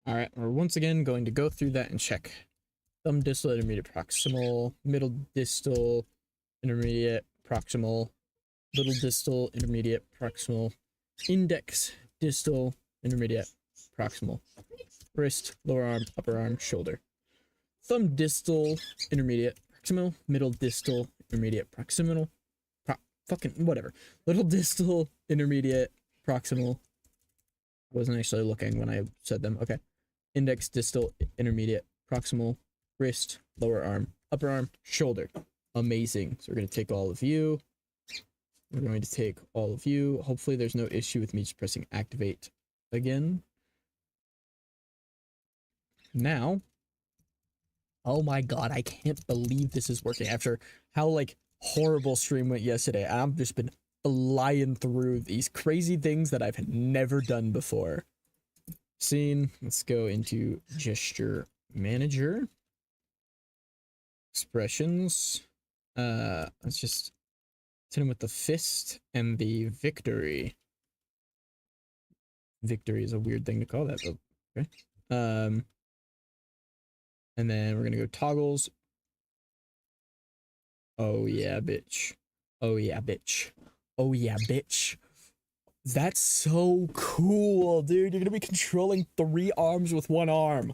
All right, we're once again going to go through that and check thumb distal, intermediate, proximal, middle distal, intermediate, proximal, little distal, intermediate, proximal, index, distal, intermediate, proximal, wrist, lower arm, upper arm, shoulder. Thumb distal, intermediate, proximal, middle distal, intermediate, proximal, fucking whatever. Little distal, intermediate, proximal. I wasn't actually looking when I said them. Okay. Index, distal, intermediate, proximal, wrist, lower arm, upper arm, shoulder. Amazing. So we're going to take all of you. We're going to take all of you. Hopefully there's no issue with me just pressing activate again. Now, oh my god, I can't believe this is working after how like horrible stream went yesterday. I've just been flying through these crazy things that I've never done before. Scene. Let's go into gesture manager. Expressions. Let's just hit him with the fist and the victory. Victory is a weird thing to call that, but okay. And then we're gonna go toggles. Oh yeah, bitch. Oh yeah, bitch. Oh yeah, bitch. That's so cool, dude. You're gonna be controlling 3 arms with 1 arm.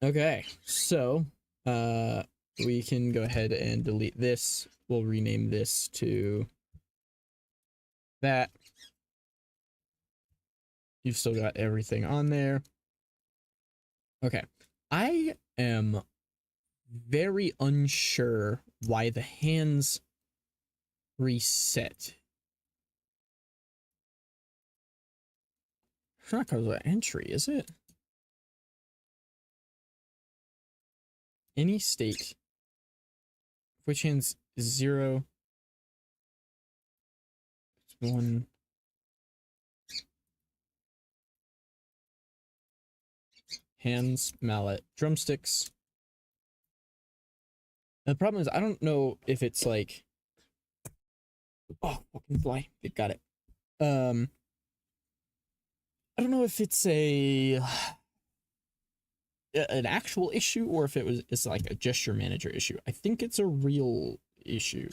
Okay, so we can go ahead and delete this. We'll rename this to that. You've still got everything on there. Okay, I am very unsure why the hands reset. It's not because of entry, is it? Any state, which hands is 0, 1. Hands, mallet, drumsticks. And the problem is I don't know if it's like, oh, fucking fly. It got it. I don't know if it's an actual issue or if it's like a gesture manager issue. I think it's a real issue.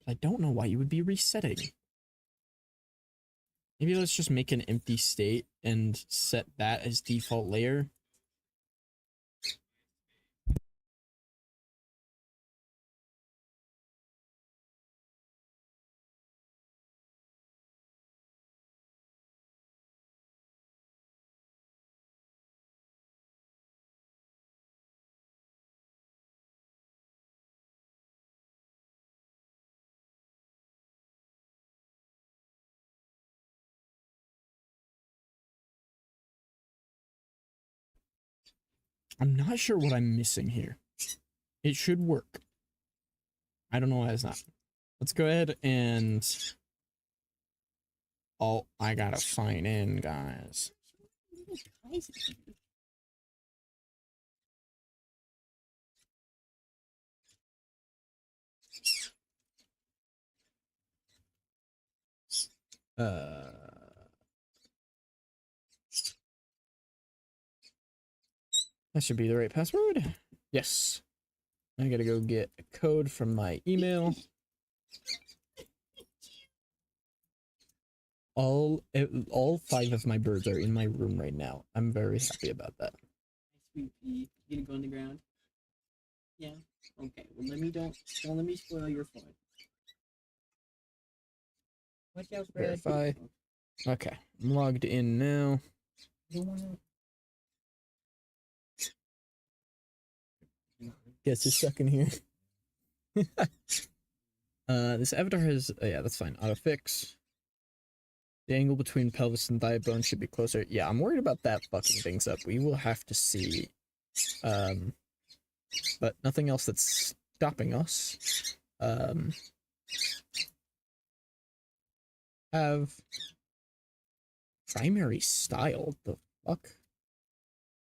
I don't know why you would be resetting. Maybe let's just make an empty state and set that as default layer. I'm not sure what I'm missing here. It should work. I don't know why it's not. Let's go ahead and... Oh, I gotta sign in, guys. That should be the right password. Yes. I gotta go get a code from my email. All 5 of my birds are in my room right now. I'm very happy about that. Sweet pea. You gonna go on the ground? Yeah. Okay. Well, don't let me spoil your fun. Watch out, Brad. Verify. Okay, I'm logged in now. Don't wanna- Guess you're stuck in here. This avatar has yeah, that's fine. Auto fix. The angle between pelvis and thigh bone should be closer. Yeah, I'm worried about that fucking things up. We will have to see. But nothing else that's stopping us. Have primary style. The fuck?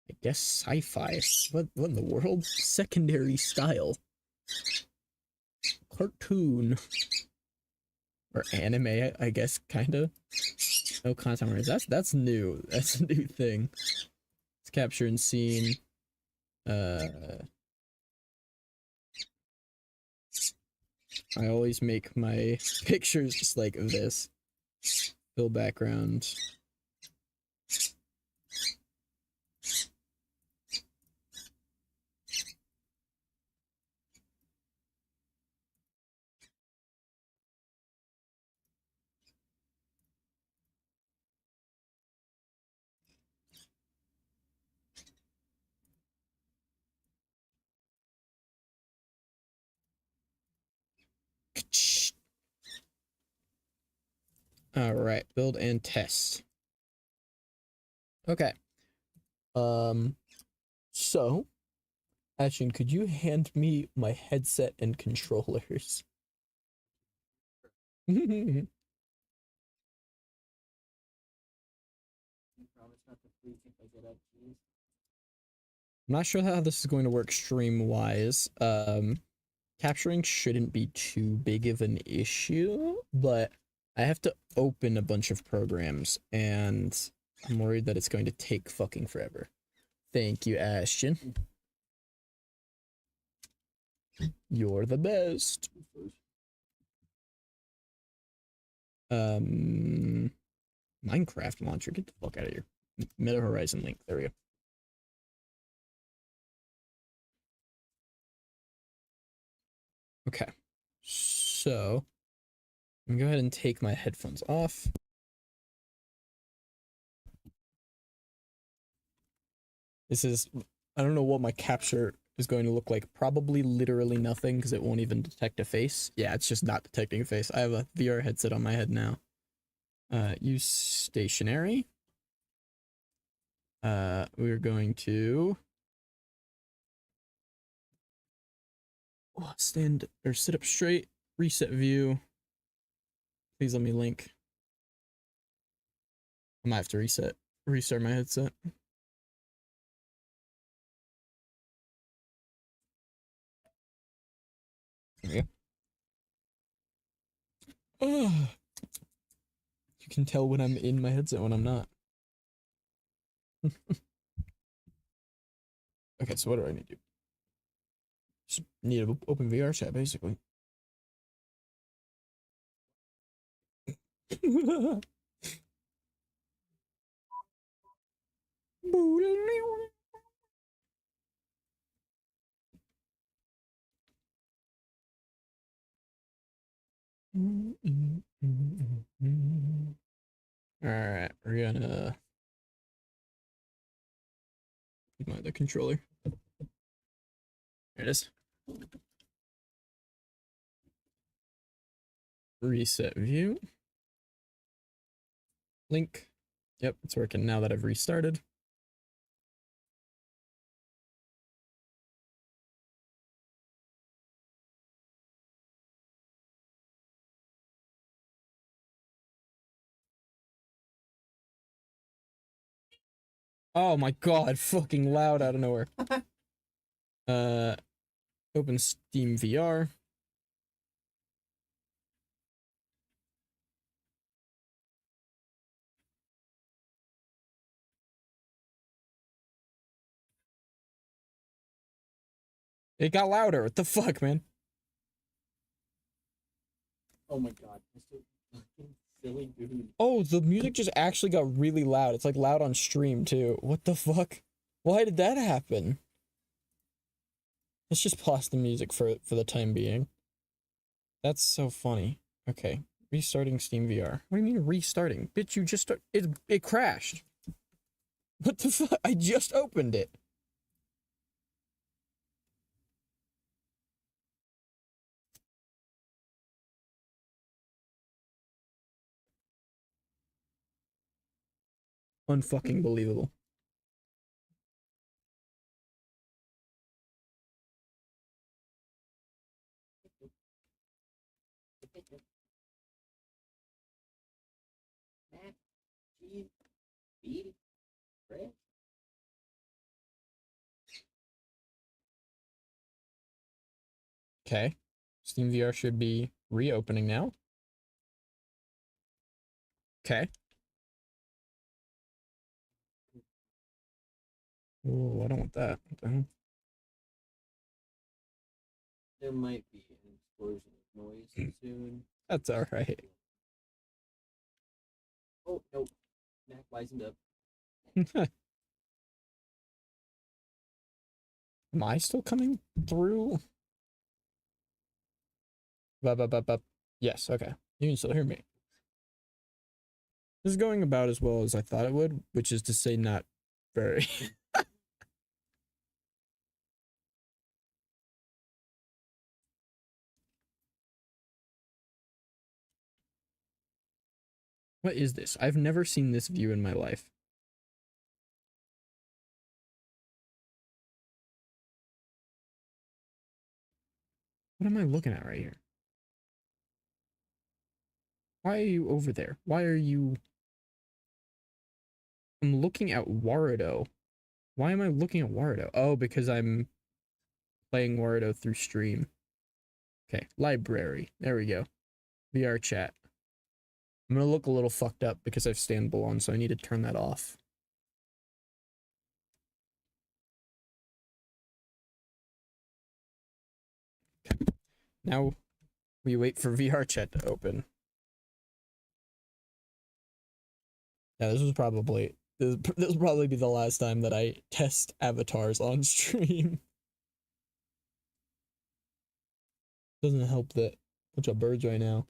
I guess sci-fi. What in the world? Secondary style. Cartoon. Or anime, I guess, kinda. No content warnings. That's new. That's a new thing. It's capture and scene. I always make my pictures just like this. Fill background. All right, build and test. Okay. So, Ashton, could you hand me my headset and controllers? I'm Promise not to freak if I get up, please. not sure how this is going to work stream-wise. Capturing shouldn't be too big of an issue, but I have to open a bunch of programs, and I'm worried that it's going to take fucking forever. Thank you, Ashton. You're the best. Minecraft launcher, get the fuck out of here. Meta Horizon link, there we go. Okay, so I'm gonna go ahead and take my headphones off. This is, I don't know what my capture is going to look like. Probably literally nothing because it won't even detect a face. Yeah, it's just not detecting a face. I have a VR headset on my head now. Use stationary. We're going to stand or sit up straight, reset view. Please let me link. I might have to restart my headset. There we go. Oh, you can tell when I'm in my headset when I'm not. Okay, so what do I need to do? Just need to open VR chat, basically. Alright, we're gonna ignore the controller. There it is. Reset view. Link. Yep, it's working now that I've restarted. Oh my god, fucking loud out of nowhere. Open Steam VR. It got louder. What the fuck, man? Oh my god, Mr. fucking silly dude. Oh, the music just actually got really loud. It's like loud on stream too. What the fuck? Why did that happen? Let's just pause the music for the time being. That's so funny. Okay, restarting Steam VR. What do you mean restarting? Bitch, you just it crashed. What the fuck? I just opened it. Unfucking believable. Mac, cheese, beef, bread. Okay. Steam VR should be reopening now. Okay. Oh, I don't want that. What the hell? There might be an explosion of noise soon. That's alright. Oh, no. Mac wisened up. Am I still coming through? Bup. Yes, okay. You can still hear me. This is going about as well as I thought it would, which is to say not very. What is this? I've never seen this view in my life. What am I looking at right here? Why are you over there? Why are you... I'm looking at Warudo. Why am I looking at Warudo? Oh, because I'm playing Warudo through stream. Okay, library. There we go. VR chat. I'm gonna look a little fucked up because I've Stanbull on, so I need to turn that off. Okay. Now we wait for VR chat to open. Yeah, this will probably be the last time that I test avatars on stream. Doesn't help that bunch of birds right now.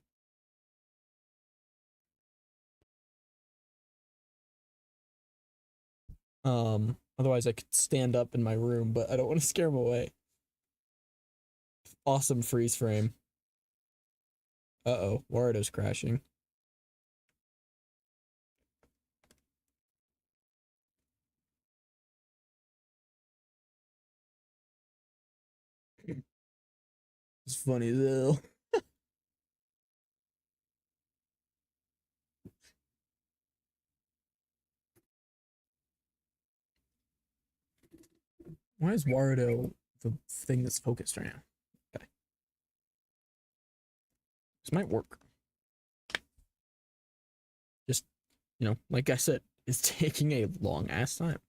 Otherwise I could stand up in my room, but I don't want to scare them away. Awesome freeze frame. Uh-oh, Warudo's crashing. It's funny as hell. Why is Warudo the thing that's focused right now? Okay. This might work. Just, like I said, it's taking a long ass time.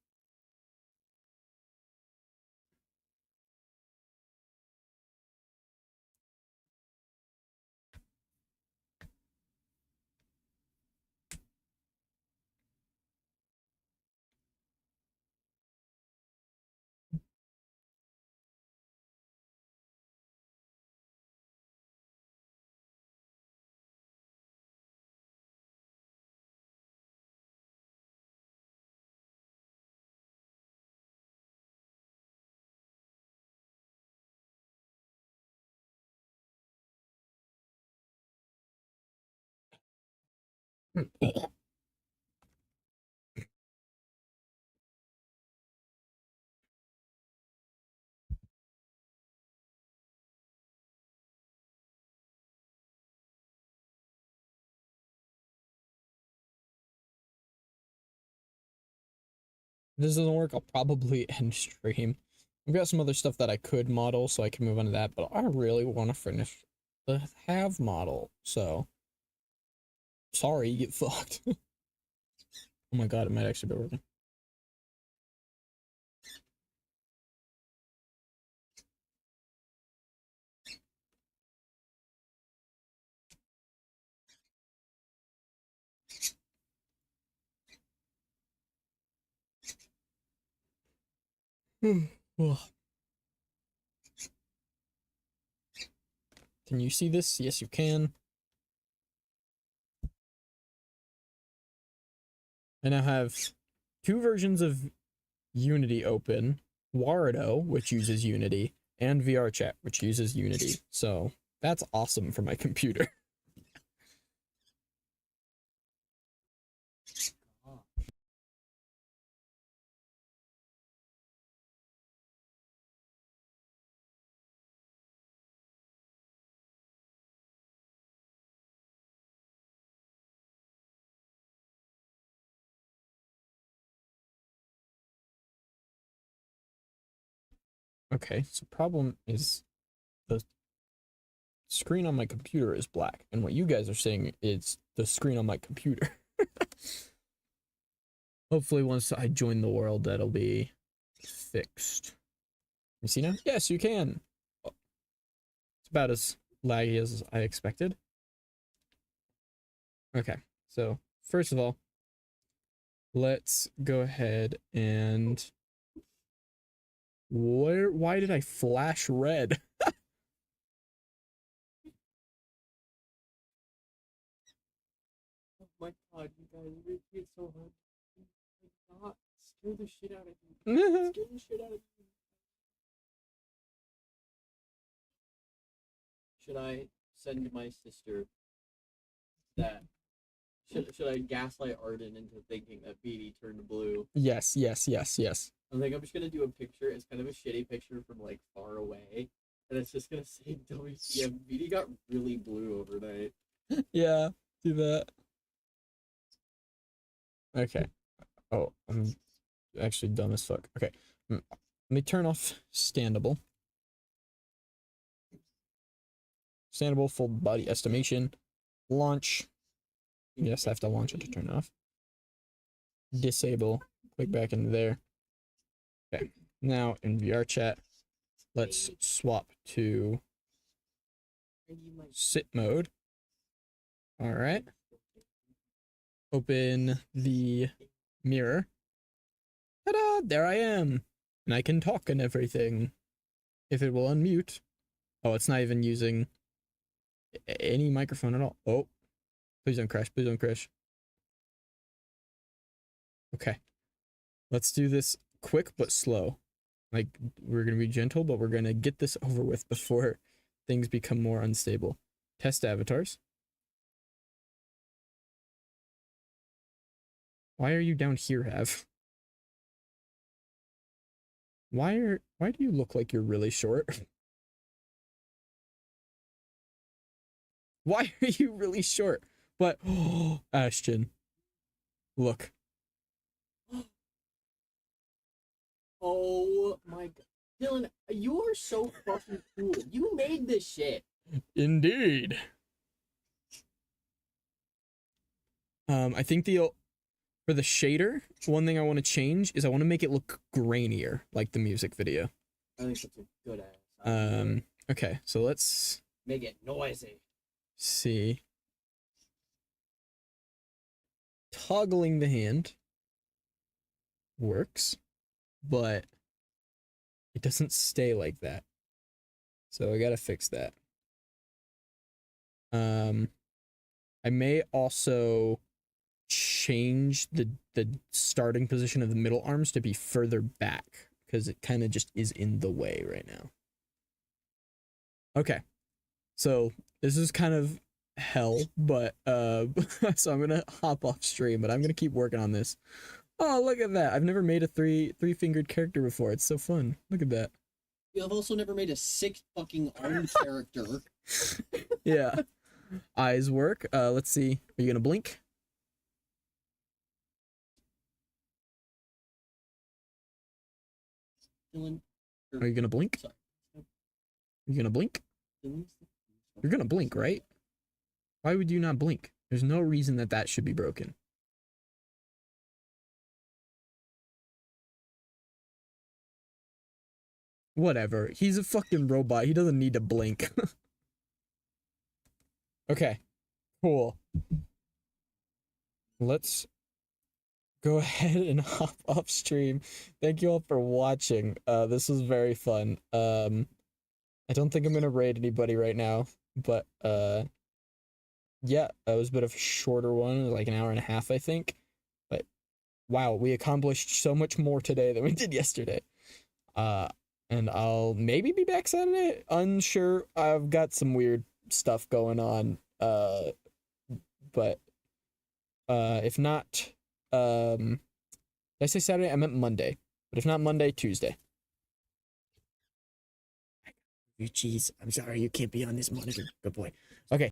If this doesn't work, I'll probably end stream. I've got some other stuff that I could model, so I can move on to that, but I really want to finish the have model, so sorry, you get fucked. Oh my god, it might actually be working. Ugh. Can you see this? Yes, you can. I now have two versions of Unity open. Wardo, which uses Unity, and VRChat, which uses Unity. So that's awesome for my computer. Okay, so problem is the screen on my computer is black, and what you guys are saying is the screen on my computer. Hopefully once I join the world, that'll be fixed. You see now? Yes, you can. It's about as laggy as I expected. Okay, so first of all, let's go ahead and why did I flash red? Oh my god, you guys, it's so hard. Not scare the shit out of you. Scare the shit out of you. Should I send my sister that? Should I gaslight Arden into thinking that BD turned blue? Yes, yes, yes, yes. I'm just gonna do a picture. It's kind of a shitty picture from like far away, and it's just gonna say WTF. BD got really blue overnight. Yeah, do that. Okay. Oh, I'm actually dumb as fuck. Okay. Let me turn off standable. Standable, full body estimation. Launch. Yes, I have to launch it to turn it off. Disable. Click back into there. Okay. Now in VRChat, let's swap to sit mode. All right. Open the mirror. Ta-da! There I am. And I can talk and everything. If it will unmute. Oh, it's not even using any microphone at all. Oh. Please don't crash. Please don't crash. Okay. Let's do this quick but slow. Like, we're going to be gentle, but we're going to get this over with before things become more unstable. Test avatars. Why are you down here, Have? Why do you look like you're really short? Why are you really short? But, oh, Ashton. Look. Oh my god. Dylan, you are so fucking cool. You made this shit. Indeed. I think for the shader, one thing I want to change is I want to make it look grainier, like the music video. I think that's a good ass idea. Okay, so let's Make it noisy. see. Toggling the hand works, but it doesn't stay like that. So I gotta fix that. I may also change the starting position of the middle arms to be further back because it kind of just is in the way right now. Okay, so this is kind of hell, but so I'm gonna hop off stream, but I'm gonna keep working on this. Oh, look at that! I've never made a three-fingered character before. It's so fun. Look at that. You have also never made a 6 fucking armed character. Yeah. Eyes work. Let's see. Are you gonna blink? Dylan. Are you gonna blink? Sorry. Are you gonna blink? You're gonna blink, right? Why would you not blink? There's no reason that should be broken. Whatever. He's a fucking robot. He doesn't need to blink. Okay. Cool. Let's go ahead and hop off stream. Thank you all for watching. This was very fun. I don't think I'm gonna raid anybody right now, but yeah, it was a bit of a shorter one, like an hour and a half, I think. But wow, we accomplished so much more today than we did yesterday. And I'll maybe be back Saturday. Unsure. I've got some weird stuff going on. But if not, did I say Saturday? I meant Monday. But if not Monday, Tuesday. You jeez, I'm sorry you can't be on this monitor. Good boy.